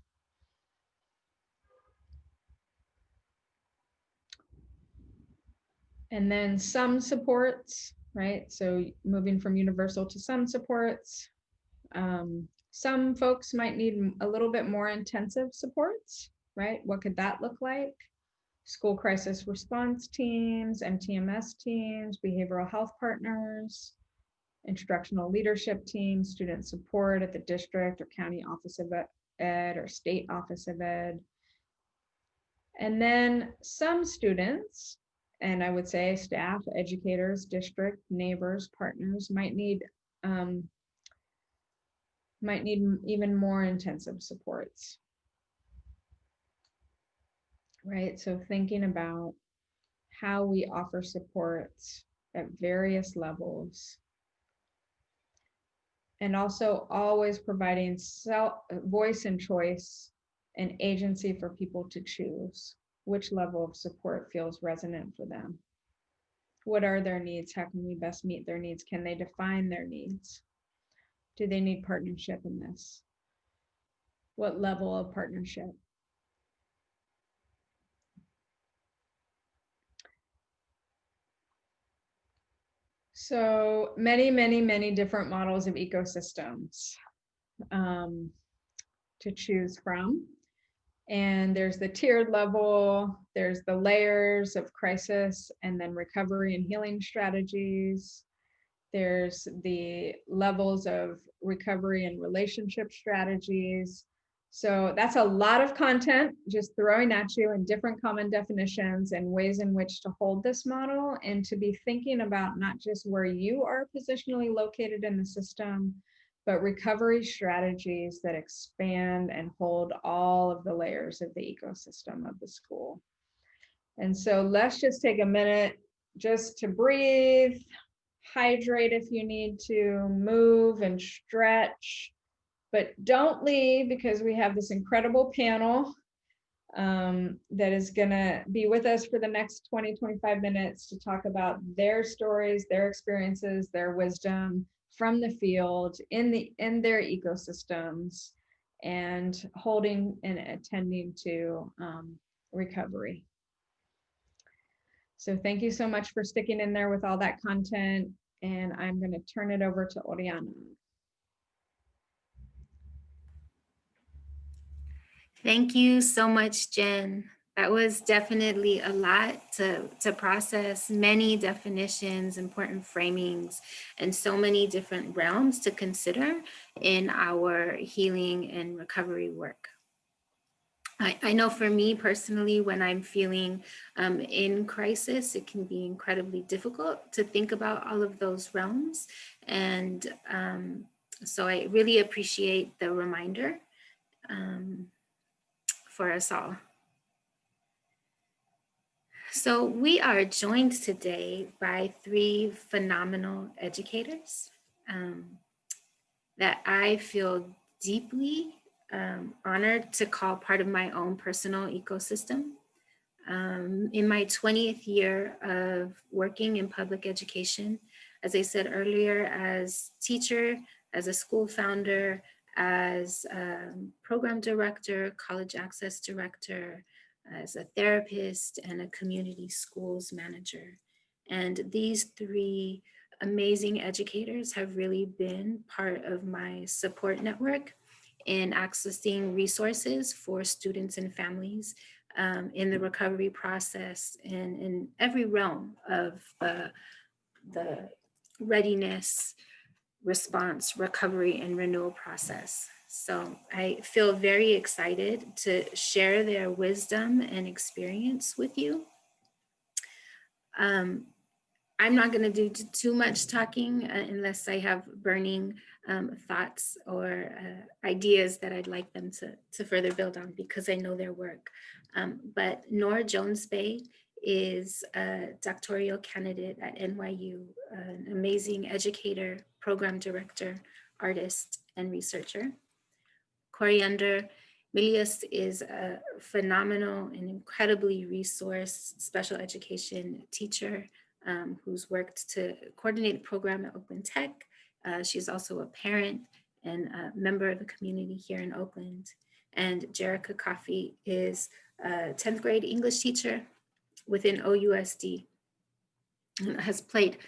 And then some supports, right? So moving from universal to some supports. Some folks might need a little bit more intensive supports, right? What could that look like? School crisis response teams, MTMS teams, behavioral health partners, instructional leadership teams, student support at the district or county office of ed or state office of ed. And then some students, and I would say staff, educators, district, neighbors, partners might need even more intensive supports, right? So thinking about how we offer supports at various levels, and also always providing voice and choice and agency for people to choose which level of support feels resonant for them. What are their needs? How can we best meet their needs? Can they define their needs? Do they need partnership in this? What level of partnership? So many different models of ecosystems to choose from. And there's the tiered level, there's the layers of crisis and then recovery and healing strategies. There's the levels of recovery and relationship strategies. So that's a lot of content just throwing at you in different common definitions and ways in which to hold this model and to be thinking about not just where you are positionally located in the system, but recovery strategies that expand and hold all of the layers of the ecosystem of the school. And so let's just take a minute just to breathe, hydrate if you need to, move and stretch, but don't leave because we have this incredible panel that is gonna be with us for the next 20-25 minutes to talk about their stories, their experiences, their wisdom from the field in their ecosystems and holding and attending to recovery. So thank you so much for sticking in there with all that content. And I'm going to turn it over to Oriana. Thank you so much, Jen. That was definitely a lot to process, many definitions, important framings, and so many different realms to consider in our healing and recovery work. I know for me personally, when I'm feeling in crisis, it can be incredibly difficult to think about all of those realms. And so I really appreciate the reminder um, for us all. So we are joined today by three phenomenal educators that I feel deeply honored to call part of my own personal ecosystem. In my 20th year of working in public education, as I said earlier, as teacher, as a school founder, as program director, college access director, as a therapist, and a community schools manager. And these three amazing educators have really been part of my support network in accessing resources for students and families in the recovery process and in every realm of the readiness, response, recovery, and renewal process. So I feel very excited to share their wisdom and experience with you. Um, I'm not going to do too much talking unless I have burning thoughts or ideas that I'd like them to further build on because I know their work. But Nora Jones Bay is a doctoral candidate at NYU, an amazing educator, program director, artist, and researcher. Coriander Milius is a phenomenal and incredibly resourced special education teacher who's worked to coordinate the program at Oakland Tech. She's also a parent and a member of the community here in Oakland. And Jerica Coffey is a 10th grade English teacher within OUSD and has played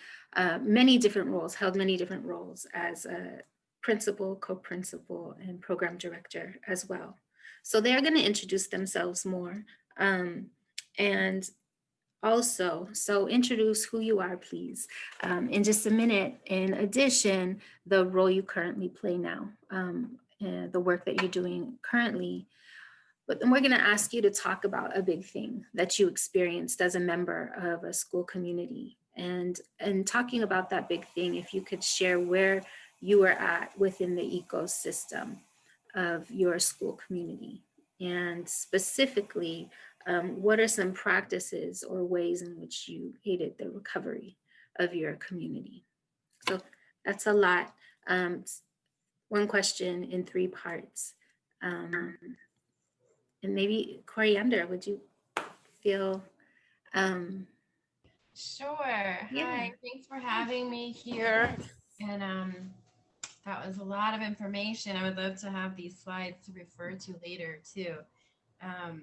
many different roles, held many different roles as a principal, co-principal, and program director as well. So they're going to introduce themselves more. And also, so introduce who you are, please, in just a minute. In addition, the role you currently play now, and the work that you're doing currently. But then we're going to ask you to talk about a big thing that you experienced as a member of a school community. And talking about that big thing, if you could share where you were at within the ecosystem of your school community. And specifically, what are some practices or ways in which you aided the recovery of your community? So that's a lot. One question in three parts. And maybe Coriander, would you feel Sure. yeah. Hi. Thanks for having me here. And that was a lot of information. I would love to have these slides to refer to later too. Um,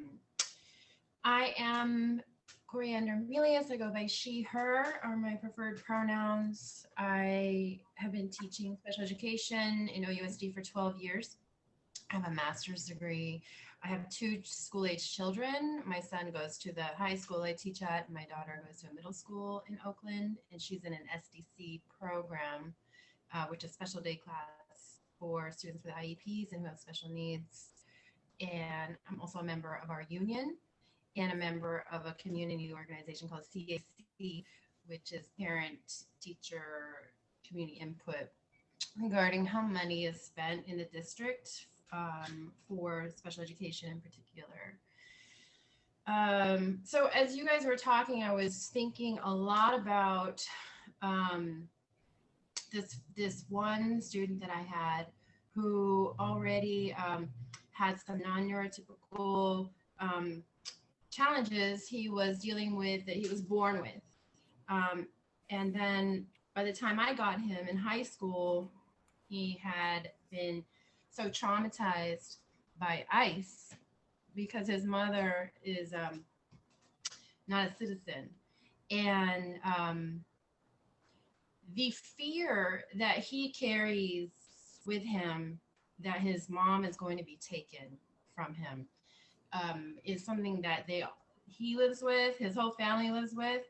I am Coriander Melius. I go by she, her are my preferred pronouns. I have been teaching special education in OUSD for 12 years. I have a master's degree. I have two school-age children. My son goes to the high school I teach at. My daughter goes to a middle school in Oakland, and she's in an SDC program, which is special day class for students with IEPs and who have special needs. And I'm also a member of our union and a member of a community organization called CAC, which is Parent Teacher Community Input, regarding how money is spent in the district for special education in particular. So as you guys were talking, I was thinking a lot about this one student that I had who already had some non-neurotypical challenges he was dealing with that he was born with. And then by the time I got him in high school, he had been so traumatized by ICE because his mother is not a citizen. And the fear that he carries with him that his mom is going to be taken from him is something that he lives with, his whole family lives with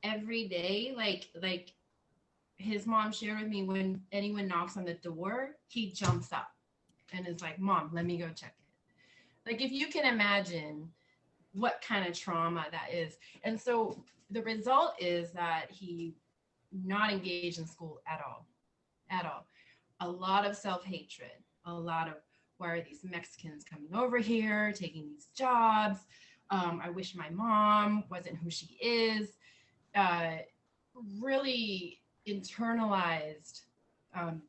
every day. Like his mom shared with me, when anyone knocks on the door, he jumps up and is like, "Mom, let me go check it." Like if you can imagine what kind of trauma that is. And so the result is that he not engaged in school at all, at all. A lot of self-hatred, a lot of, why are these Mexicans coming over here, taking these jobs? I wish my mom wasn't who she is. Really internalized um,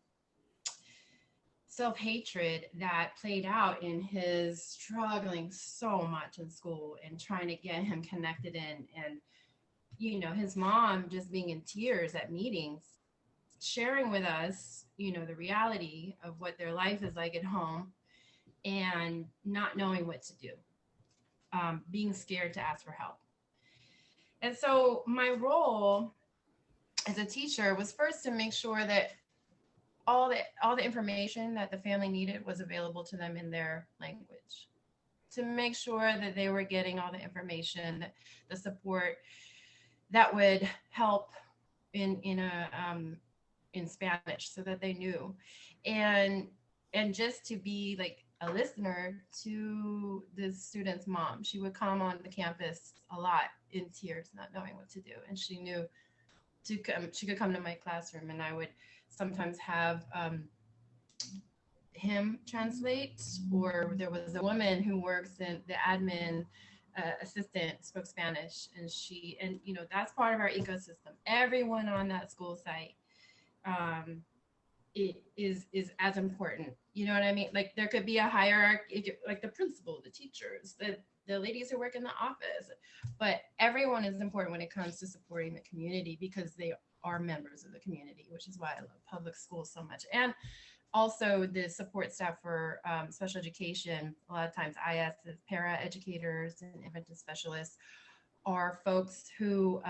self-hatred that played out in his struggling so much in school and trying to get him connected in. And, you know, his mom just being in tears at meetings, sharing with us, you know, the reality of what their life is like at home and not knowing what to do, being scared to ask for help. And so my role as a teacher was first to make sure that all the information that the family needed was available to them in their language, to make sure that they were getting all the information, the support that would help in Spanish, so that they knew, and just to be like a listener to the student's mom. She would come on the campus a lot in tears, not knowing what to do, and she knew to come. She could come to my classroom, and I would sometimes have him translate, or there was a woman who works in the admin assistant spoke Spanish, and you know, that's part of our ecosystem. Everyone on that school site it is as important. You know what I mean? Like there could be a hierarchy, like the principal, the teachers, the ladies who work in the office, but everyone is important when it comes to supporting the community, because they are members of the community, which is why I love public schools so much. And also the support staff for special education, a lot of times IS, para educators and intervention specialists, are folks who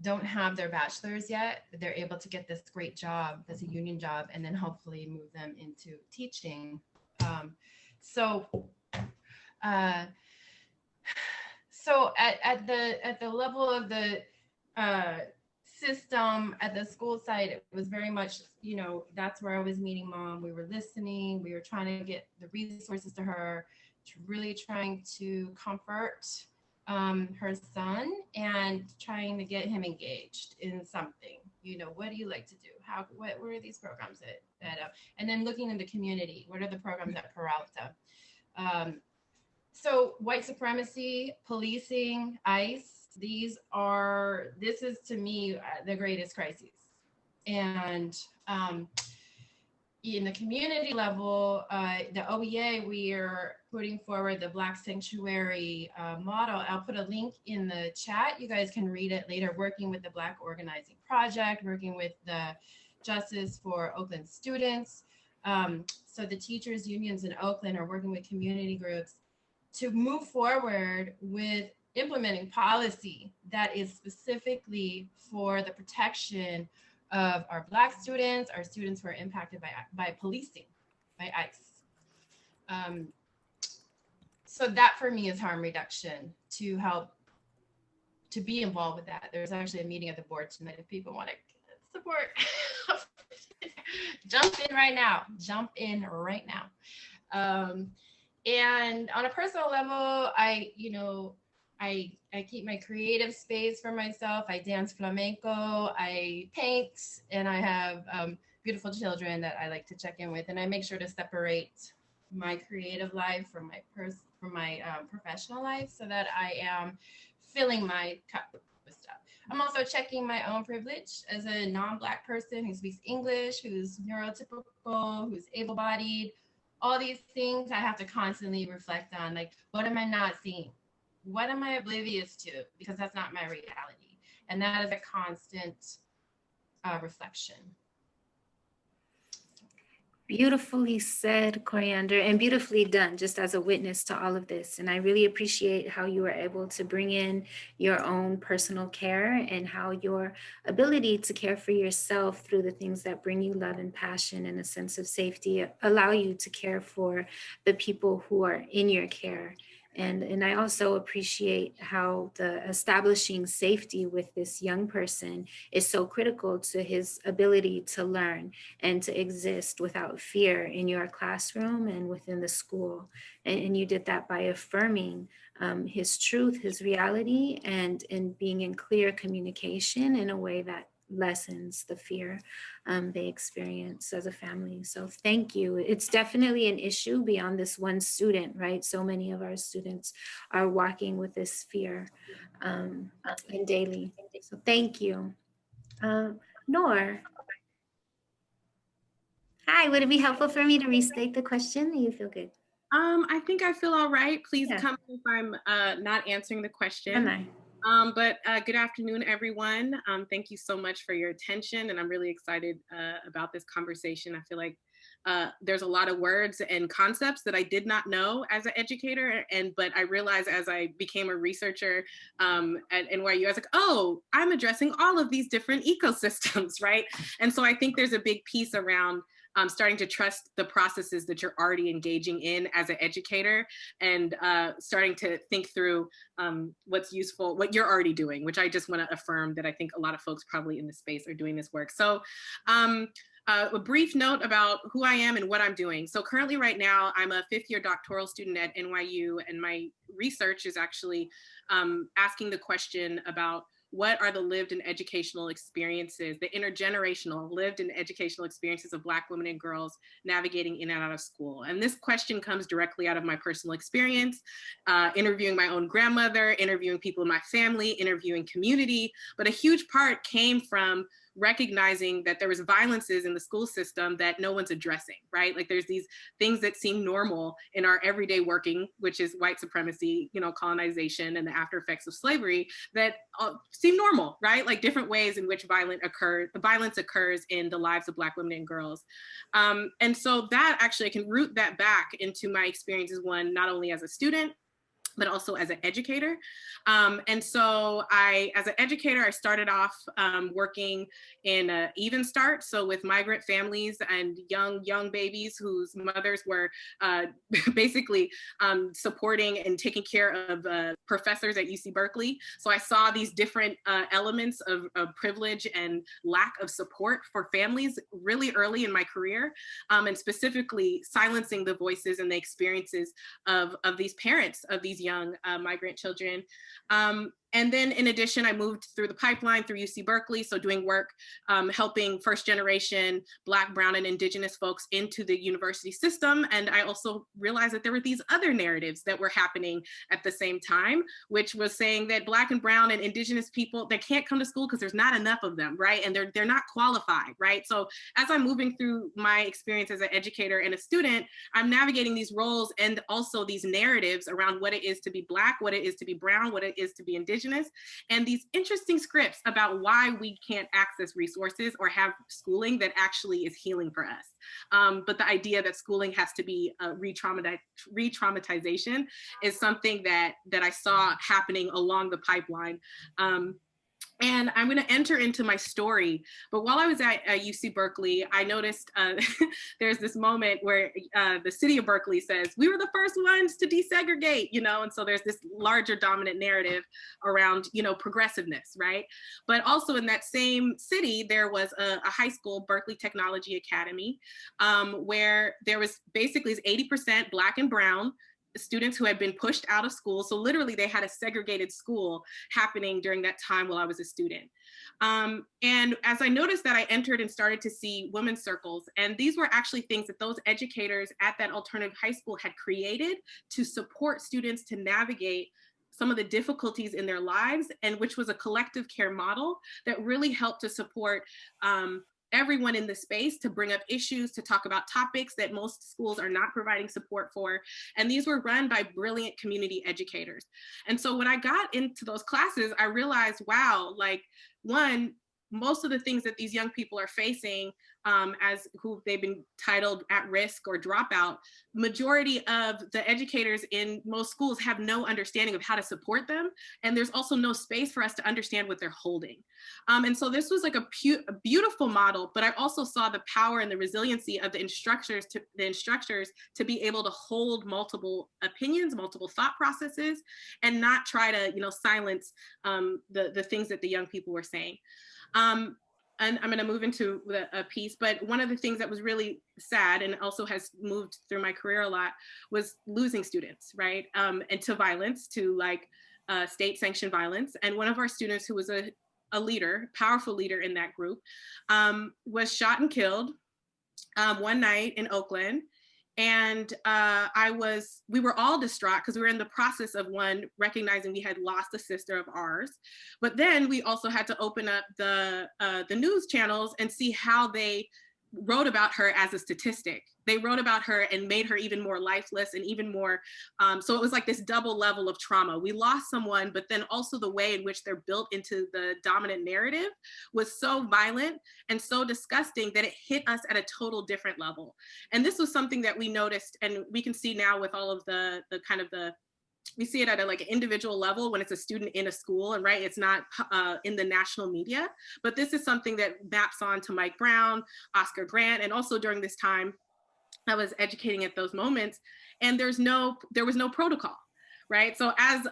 don't have their bachelor's yet. They're able to get this great job that's a union job, and then hopefully move them into teaching. So at the level of the system at the school site, it was very much, you know, that's where I was meeting mom. We were listening. We were trying to get the resources to her, really trying to comfort her son and trying to get him engaged in something. You know, what do you like to do? What are these programs and then looking in the community, what are the programs at Peralta? So white supremacy, policing, ICE, this is to me the greatest crises. And in the community level, the OEA, we are putting forward the Black Sanctuary model. I'll put a link in the chat. You guys can read it later, working with the Black Organizing Project, working with the Justice for Oakland Students. So the teachers unions in Oakland are working with community groups to move forward with implementing policy that is specifically for the protection of our Black students, our students who are impacted by policing, by ICE. So that for me is harm reduction, to help to be involved with that. There's actually a meeting at the board tonight if people want to support. Jump in right now. And on a personal level, I keep my creative space for myself. I dance flamenco, I paint, and I have beautiful children that I like to check in with. And I make sure to separate my creative life from my professional life, so that I am filling my cup with stuff. I'm also checking my own privilege as a non-Black person who speaks English, who's neurotypical, who's able-bodied. All these things I have to constantly reflect on, like, what am I not seeing? What am I oblivious to? Because that's not my reality. And that is a constant reflection. Beautifully said, Coriander, and beautifully done, just as a witness to all of this. And I really appreciate how you were able to bring in your own personal care, and how your ability to care for yourself through the things that bring you love and passion and a sense of safety allow you to care for the people who are in your care. And I also appreciate how the establishing safety with this young person is so critical to his ability to learn and to exist without fear in your classroom and within the school. And you did that by affirming his truth, his reality, and in being in clear communication in a way that lessens the fear they experience as a family. So thank you. It's definitely an issue beyond this one student, right? So many of our students are walking with this fear and daily. So thank you. Noor, hi, would it be helpful for me to restate the question? You feel good? I think I feel all right. Please Yeah. come if I'm not answering the question. Am I? But good afternoon, everyone. Thank you so much for your attention, and I'm really excited about this conversation. I feel like there's a lot of words and concepts that I did not know as an educator, but I realized as I became a researcher at NYU, I was like, oh, I'm addressing all of these different ecosystems, right? And so I think there's a big piece around starting to trust the processes that you're already engaging in as an educator, and starting to think through what's useful, what you're already doing, which I just want to affirm that I think a lot of folks probably in this space are doing this work. So a brief note about who I am and what I'm doing. So currently right now, I'm a 5th-year doctoral student at NYU, and my research is actually asking the question about what are the lived and educational experiences, the intergenerational lived and educational experiences of Black women and girls navigating in and out of school. And this question comes directly out of my personal experience, interviewing my own grandmother, interviewing people in my family, interviewing community, but a huge part came from recognizing that there was violences in the school system that no one's addressing, right? Like there's these things that seem normal in our everyday working, which is white supremacy, you know, colonization and the after effects of slavery that seem normal, right? Like different ways in which violence occurs in the lives of Black women and girls. And so that actually, I can root that back into my experiences, one, not only as a student, but also as an educator. And so as an educator, I started off working in Even Start, so with migrant families and young babies whose mothers were basically supporting and taking care of professors at UC Berkeley. So I saw these different elements of privilege and lack of support for families really early in my career, and specifically silencing the voices and the experiences of these parents, of these young migrant children. And then in addition, I moved through the pipeline through UC Berkeley, so doing work helping first generation Black, Brown, and Indigenous folks into the university system. And I also realized that there were these other narratives that were happening at the same time, which was saying that Black and Brown and Indigenous people, they can't come to school because there's not enough of them, right? And they're not qualified, right? So as I'm moving through my experience as an educator and a student, I'm navigating these roles and also these narratives around what it is to be Black, what it is to be Brown, what it is to be Indigenous, and these interesting scripts about why we can't access resources or have schooling that actually is healing for us. But the idea that schooling has to be re-traumatization is something that I saw happening along the pipeline. And I'm going to enter into my story. But while I was at UC Berkeley, I noticed there's this moment where the city of Berkeley says, we were the first ones to desegregate, you know, and so there's this larger dominant narrative around, you know, progressiveness, right? But also in that same city, there was a high school, Berkeley Technology Academy, where there was basically 80% Black and Brown students who had been pushed out of school. So literally they had a segregated school happening during that time while I was a student. And as I noticed that, I entered and started to see women's circles. And these were actually things that those educators at that alternative high school had created to support students to navigate some of the difficulties in their lives, and which was a collective care model that really helped to support everyone in the space to bring up issues, to talk about topics that most schools are not providing support for. And these were run by brilliant community educators. And so when I got into those classes, I realized, wow, like one, most of the things that these young people are facing as who they've been titled at risk or dropout, majority of the educators in most schools have no understanding of how to support them. And there's also no space for us to understand what they're holding. And so this was like a beautiful model, but I also saw the power and the resiliency of the instructors to be able to hold multiple opinions, multiple thought processes, and not try to, silence the things that the young people were saying. And I'm going to move into a piece, but one of the things that was really sad and also has moved through my career a lot was losing students, right? And to violence, to like state sanctioned violence. And one of our students who was a leader, powerful leader in that group, was shot and killed one night in Oakland. And we were all distraught because we were in the process of recognizing we had lost a sister of ours. But then we also had to open up the news channels and see how they wrote about her as a statistic. They wrote about her and made her even more lifeless and even more, so it was like this double level of trauma. We lost someone, but then also the way in which they're built into the dominant narrative was so violent and so disgusting that it hit us at a total different level. And this was something that we noticed, and we can see now with all of we see it at an individual level when it's a student in a school, and right, it's not in the national media, but this is something that maps on to Mike Brown, Oscar Grant, and also during this time, I was educating at those moments, and there was no protocol, right? So as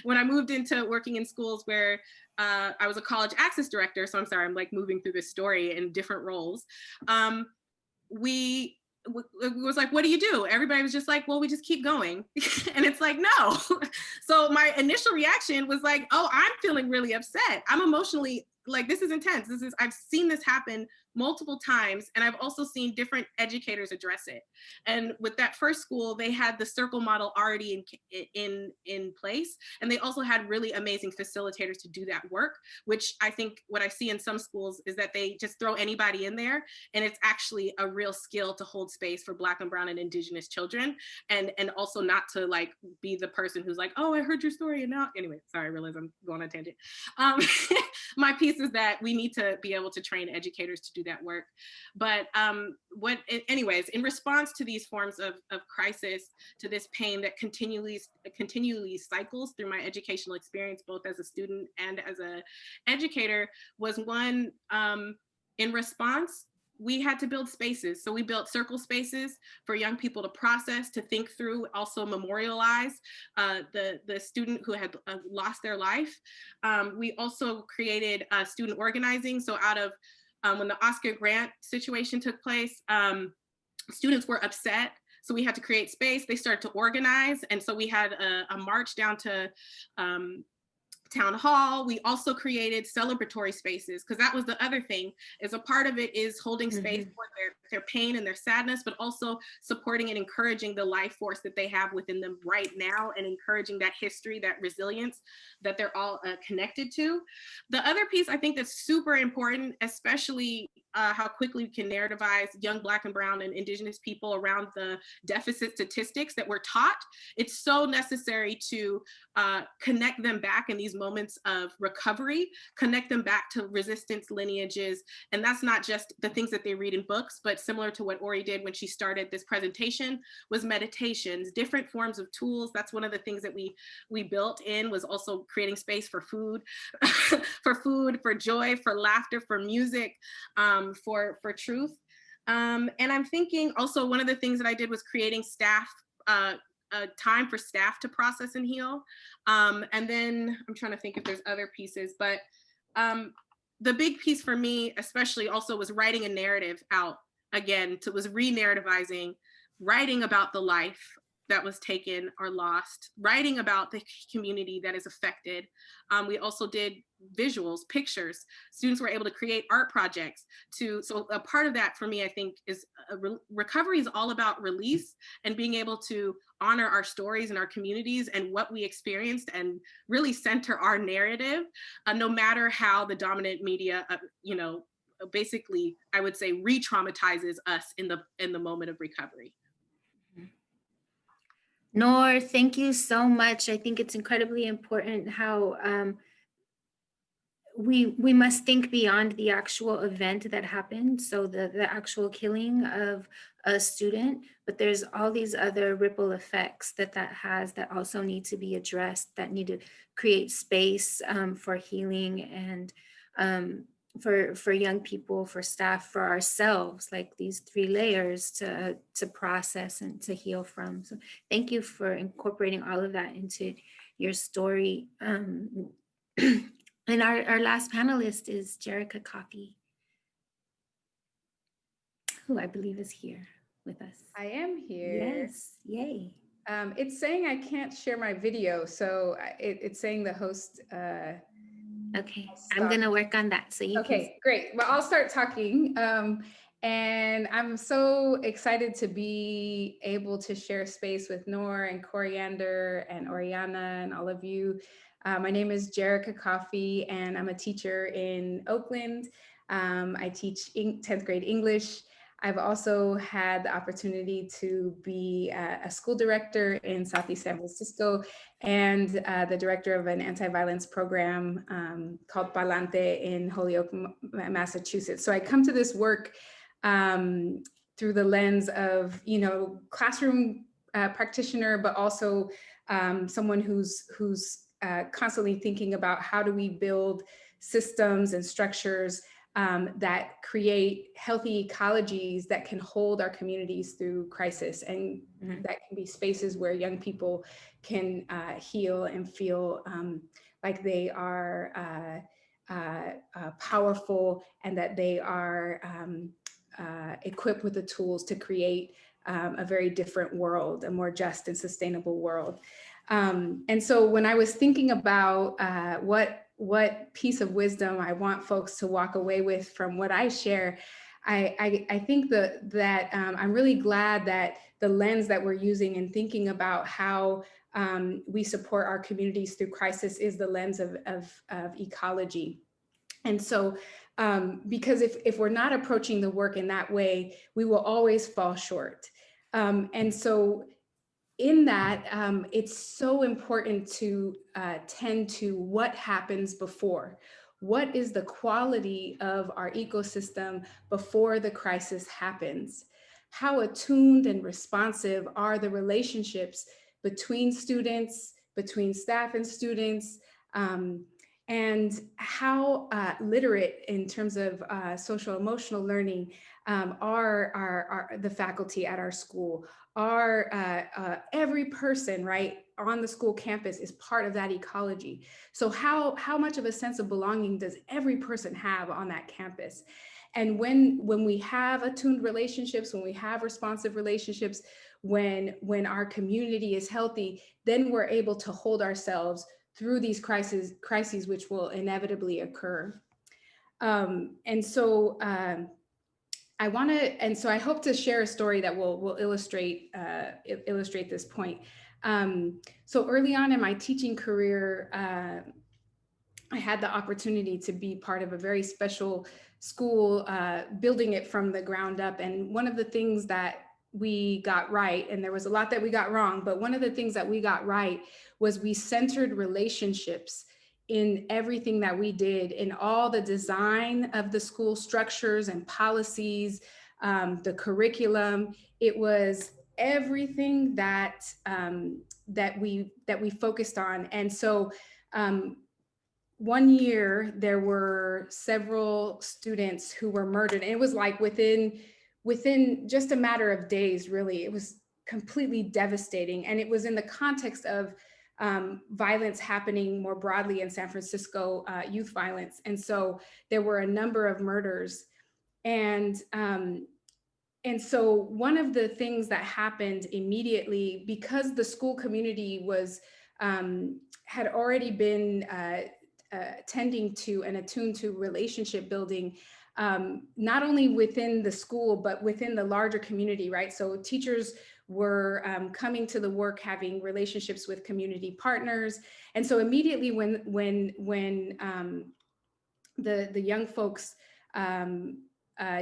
when I moved into working in schools where I was a college access director, so I'm sorry, I'm like moving through this story in different roles. It was like, what do you do? Everybody was just like, well, we just keep going. And it's like, no. So my initial reaction was like, oh, I'm feeling really upset. I'm emotionally, like, this is intense. I've seen this happen multiple times, and I've also seen different educators address it. And with that first school, they had the circle model already in place, and they also had really amazing facilitators to do that work, which I think what I see in some schools is that they just throw anybody in there, and it's actually a real skill to hold space for Black and Brown and Indigenous children, and also not to like be the person who's like, oh, I heard your story, and now, anyway, sorry, I realize I'm going on a tangent. My piece is that we need to be able to train educators to do that work. But anyways, in response to these forms of crisis, to this pain that continually cycles through my educational experience, both as a student and as an educator, was one, in response, we had to build spaces. So we built circle spaces for young people to process, to think through, also memorialize the student who had lost their life. We also created student organizing. So out of when the Oscar Grant situation took place, students were upset. So we had to create space. They started to organize. And so we had a march down to town hall. We also created celebratory spaces, because that was the other thing, is a part of it is holding space for their pain and their sadness, but also supporting and encouraging the life force that they have within them right now, and encouraging that history, that resilience that they're all connected to. The other piece I think that's super important, especially how quickly we can narrativize young Black and Brown and Indigenous people around the deficit statistics that we're taught. It's so necessary to connect them back in these moments of recovery, connect them back to resistance lineages. And that's not just the things that they read in books, but similar to what Ori did when she started this presentation, was meditations, different forms of tools. That's one of the things that we built in, was also creating space for food, for joy, for laughter, for music, for truth. And I'm thinking also one of the things that I did was creating staff, time for staff to process and heal. And then I'm trying to think if there's other pieces, but the big piece for me especially also was writing a narrative out again, was re-narrativizing, writing about the life that was taken or lost, writing about the community that is affected. We also did visuals, pictures. Students were able to create art projects. So a part of that for me, I think, is recovery is all about release and being able to honor our stories and our communities and what we experienced, and really center our narrative, no matter how the dominant media, basically, I would say, re-traumatizes us in the moment of recovery. Noor, thank you so much. I think it's incredibly important how we must think beyond the actual event that happened, so the actual killing of a student, but there's all these other ripple effects that has that also need to be addressed, that need to create space for healing, and for young people, for staff, for ourselves, like these 3 layers to process and to heal from. So thank you for incorporating all of that into your story. And our last panelist is Jerica Coffey, who I believe is here with us. I am here. Yes, yay. It's saying I can't share my video, so it's saying the host. Okay, I'm gonna work on that. So you Okay, great. Well, I'll start talking. And I'm so excited to be able to share space with Noor and Coriander and Oriana and all of you. My name is Jerica Coffey, and I'm a teacher in Oakland. I teach 10th grade English. I've also had the opportunity to be a school director in Southeast San Francisco and the director of an anti-violence program called Palante in Holyoke, Massachusetts. So I come to this work through the lens of, classroom practitioner, but also someone who's constantly thinking about how do we build systems and structures that create healthy ecologies that can hold our communities through crisis, and that can be spaces where young people can heal and feel like they are powerful, and that they are equipped with the tools to create a very different world, a more just and sustainable world. And so when I was thinking about what piece of wisdom I want folks to walk away with from what I share, I think that I'm really glad that the lens that we're using in thinking about how we support our communities through crisis is the lens of ecology. And so, because if we're not approaching the work in that way, we will always fall short. And so in that, it's so important to tend to what happens before. What is the quality of our ecosystem before the crisis happens? How attuned and responsive are the relationships between students, between staff and students, and how literate in terms of social emotional learning are the faculty at our school? Are every person, right, on the school campus is part of that ecology. So how much of a sense of belonging does every person have on that campus? And when we have attuned relationships, when we have responsive relationships, when our community is healthy, then we're able to hold ourselves through these crises which will inevitably occur. And so I hope to share a story that will illustrate this point. So early on in my teaching career, I had the opportunity to be part of a very special school, building it from the ground up. And one of the things that we got right, and there was a lot that we got wrong, but one of the things that we got right was we centered relationships in everything that we did, in all the design of the school structures and policies, the curriculum. It was everything that we focused on. And so one year there were several students who were murdered, and it was like within just a matter of days, really. It was completely devastating, and it was in the context of violence happening more broadly in San Francisco, youth violence. And so there were a number of murders. And so one of the things that happened immediately, because the school community was had already been tending to and attuned to relationship building, not only within the school, but within the larger community, right? So teachers were coming to the work, having relationships with community partners. And so immediately when the young folks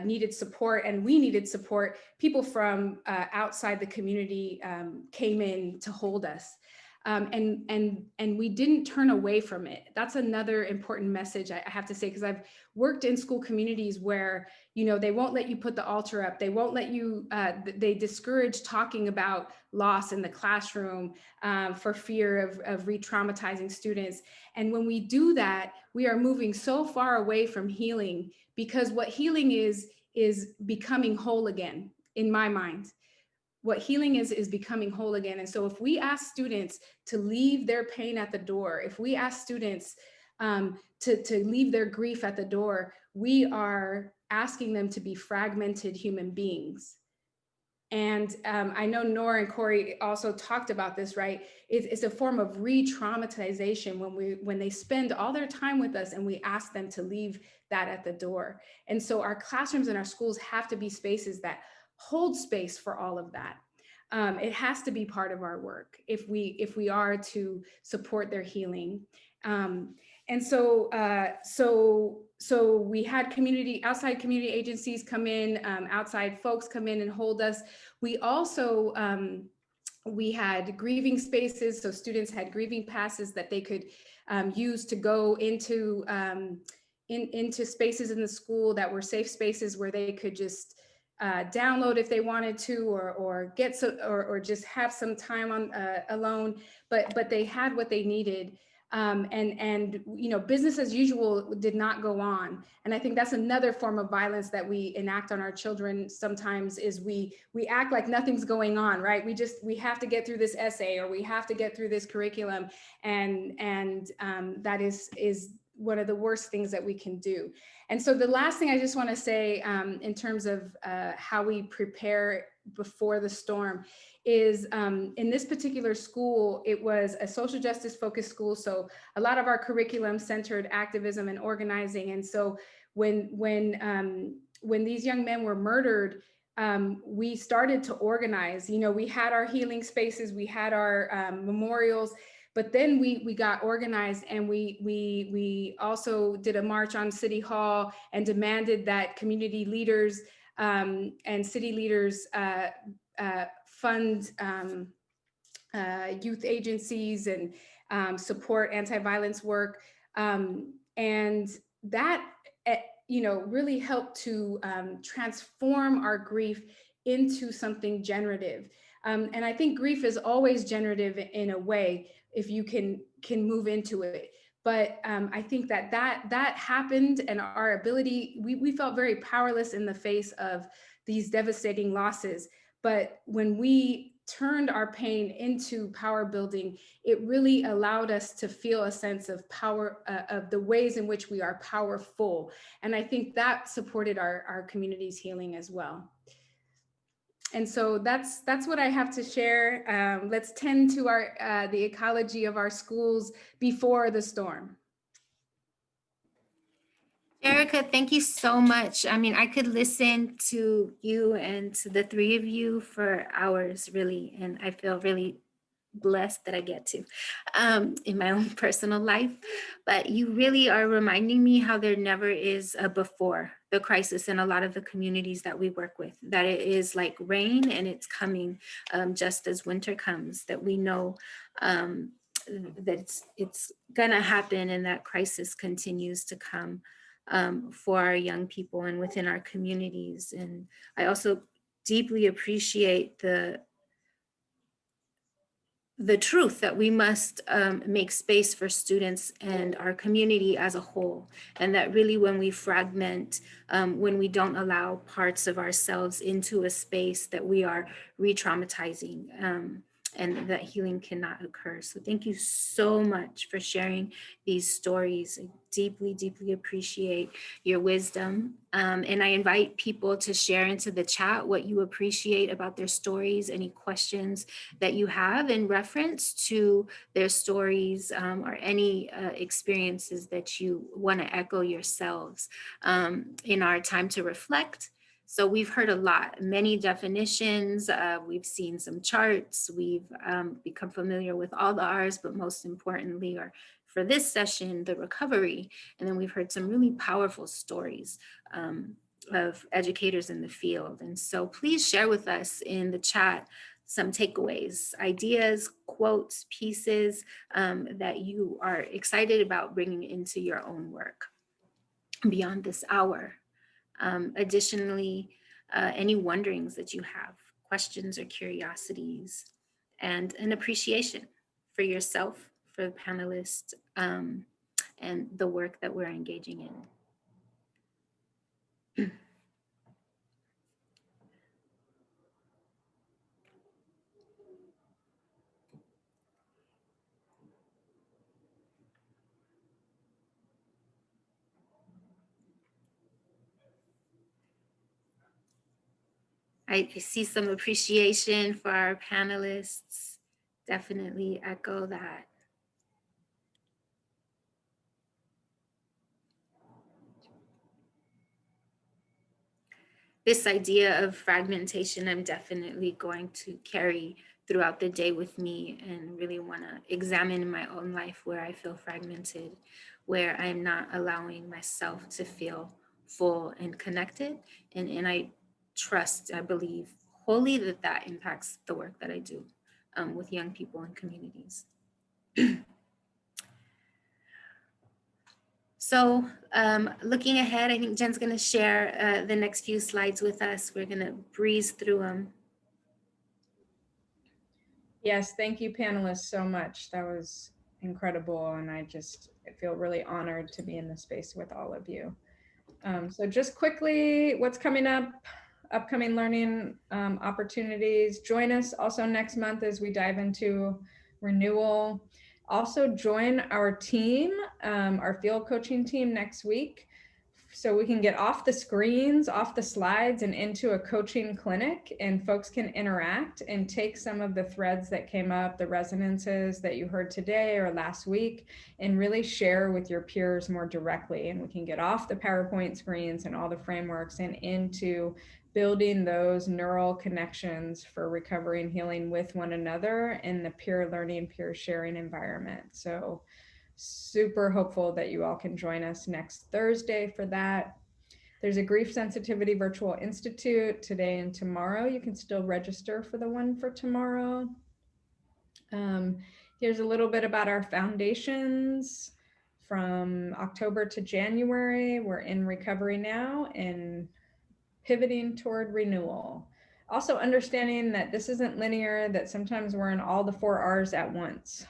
needed support, and we needed support, people from outside the community came in to hold us. and we didn't turn away from it. That's another important message I have to say, because I've worked in school communities where, you know, they won't let you put the altar up. They won't let you, they discourage talking about loss in the classroom for fear of re-traumatizing students. And when we do that, we are moving so far away from healing, because what healing is becoming whole again, in my mind. What healing is becoming whole again. And so if we ask students to leave their pain at the door, if we ask students to leave their grief at the door, we are asking them to be fragmented human beings. And I know Nora and Corey also talked about this, right? It's a form of re-traumatization when they spend all their time with us and we ask them to leave that at the door. And so our classrooms and our schools have to be spaces that hold space for all of that. It has to be part of our work if we are to support their healing. And so we had outside community agencies come in, outside folks come in and hold us. We also, we had grieving spaces. So students had grieving passes that they could use to go into spaces in the school that were safe spaces where they could just download if they wanted to, or get or just have some time on alone, but they had what they needed. And you know, business as usual did not go on. And I think that's another form of violence that we enact on our children sometimes, is we act like nothing's going on, right? We have to get through this essay, or we have to get through this curriculum. And that is one of the worst things that we can do. And so the last thing I just want to say in terms of how we prepare before the storm is, in this particular school, it was a social justice focused school. So a lot of our curriculum centered activism and organizing. And so when these young men were murdered, we started to organize. You know, we had our healing spaces, we had our memorials, but then we got organized, and we also did a march on City Hall and demanded that community leaders and city leaders fund youth agencies and support anti-violence work. And that, you know, really helped to transform our grief into something generative. And I think grief is always generative in a way, if you can move into it. But I think that happened, and our ability, we felt very powerless in the face of these devastating losses. But when we turned our pain into power building, it really allowed us to feel a sense of power, of the ways in which we are powerful. And I think that supported our community's healing as well. And so that's what I have to share. Let's tend to the ecology of our schools before the storm. Erica, thank you so much. I mean, I could listen to you and to the three of you for hours, really, and I feel really blessed that I get to in my own personal life. But you really are reminding me how there never is a before the crisis in a lot of the communities that we work with, that it is like rain and it's coming just as winter comes, that we know that it's gonna happen, and that crisis continues to come for our young people and within our communities. And I also deeply appreciate the truth that we must make space for students and our community as a whole. And that really when we fragment, when we don't allow parts of ourselves into a space, that we are re-traumatizing and that healing cannot occur. So thank you so much for sharing these stories. I deeply, deeply appreciate your wisdom. And I invite people to share into the chat what you appreciate about their stories, any questions that you have in reference to their stories, or any experiences that you want to echo yourselves in our time to reflect. So we've heard a lot, many definitions, we've seen some charts, we've become familiar with all the R's, but most importantly, or for this session, the recovery. And then we've heard some really powerful stories of educators in the field. And so please share with us in the chat some takeaways, ideas, quotes, pieces that you are excited about bringing into your own work beyond this hour. Additionally, any wonderings that you have, questions or curiosities, and an appreciation for yourself, for the panelists, and the work that we're engaging in. I see some appreciation for our panelists. Definitely echo that. This idea of fragmentation, I'm definitely going to carry throughout the day with me, and really want to examine in my own life where I feel fragmented, where I'm not allowing myself to feel full and connected. And I trust, I believe wholly that that impacts the work that I do with young people and communities. So looking ahead, I think Jen's going to share the next few slides with us. We're going to breeze through them. Yes, thank you, panelists, so much. That was incredible, and I feel really honored to be in this space with all of you. So just quickly, what's coming up? Upcoming learning opportunities. Join us also next month as we dive into Renewal. Also join our team, our field coaching team next week, so we can get off the screens, off the slides, and into a coaching clinic, and folks can interact and take some of the threads that came up, the resonances that you heard today or last week, and really share with your peers more directly. And we can get off the PowerPoint screens and all the frameworks and into building those neural connections for recovery and healing with one another in the peer learning, peer sharing environment. So super hopeful that you all can join us next Thursday for that. There's a Grief Sensitivity Virtual Institute today and tomorrow. You can still register for the one for tomorrow. Here's a little bit about our foundations from October to January. We're in recovery now and pivoting toward renewal. Also understanding that this isn't linear, that sometimes we're in all the 4 R's at once.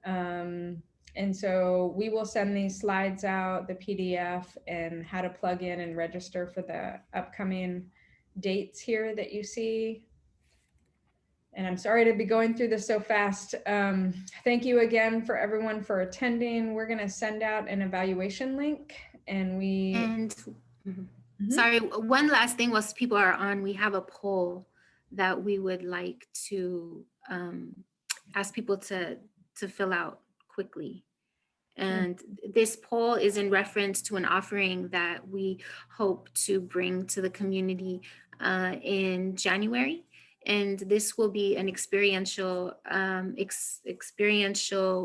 And so we will send these slides out, the PDF, and how to plug in and register for the upcoming dates here that you see. And I'm sorry to be going through this so fast. Thank you again for everyone for attending. We're going to send out an evaluation link, and sorry, one last thing whilst people are on, we have a poll that we would like to ask people to fill out quickly. And this poll is in reference to an offering that we hope to bring to the community in January. And this will be an experiential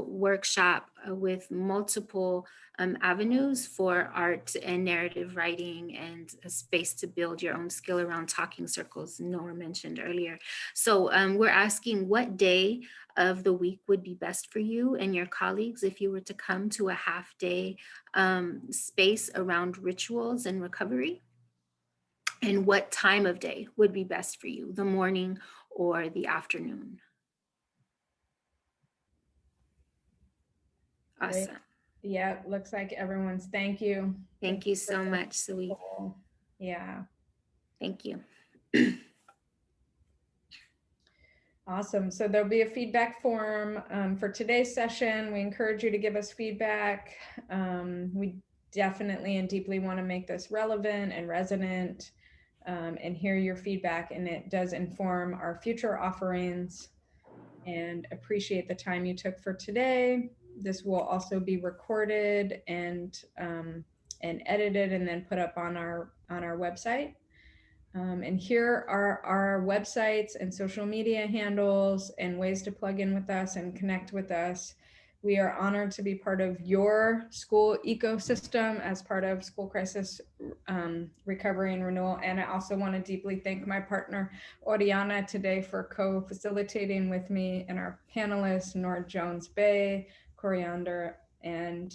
workshop with multiple avenues for art and narrative writing, and a space to build your own skill around talking circles Nora mentioned earlier. So we're asking what day of the week would be best for you and your colleagues if you were to come to a half-day space around rituals and recovery, and what time of day would be best for you, the morning or the afternoon. Awesome. Great. Yeah, looks like everyone's, thank you. Thank you so much, Sui. Yeah. Thank you. Awesome. So there'll be a feedback form for today's session. We encourage you to give us feedback. We definitely and deeply want to make this relevant and resonant, and hear your feedback, and it does inform our future offerings. And appreciate the time you took for today. This will also be recorded and edited and then put up on our website. And here are our websites and social media handles and ways to plug in with us and connect with us. We are honored to be part of your school ecosystem as part of School Crisis Recovery and Renewal. And I also want to deeply thank my partner, Oriana, today for co-facilitating with me, and our panelists, Nora Jones-Bay, Coriander, and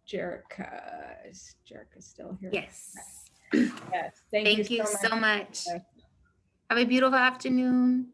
Jerica. Is Jerica still here? Yes. Yes. Thank you Thank you so so much. much. Have a beautiful afternoon.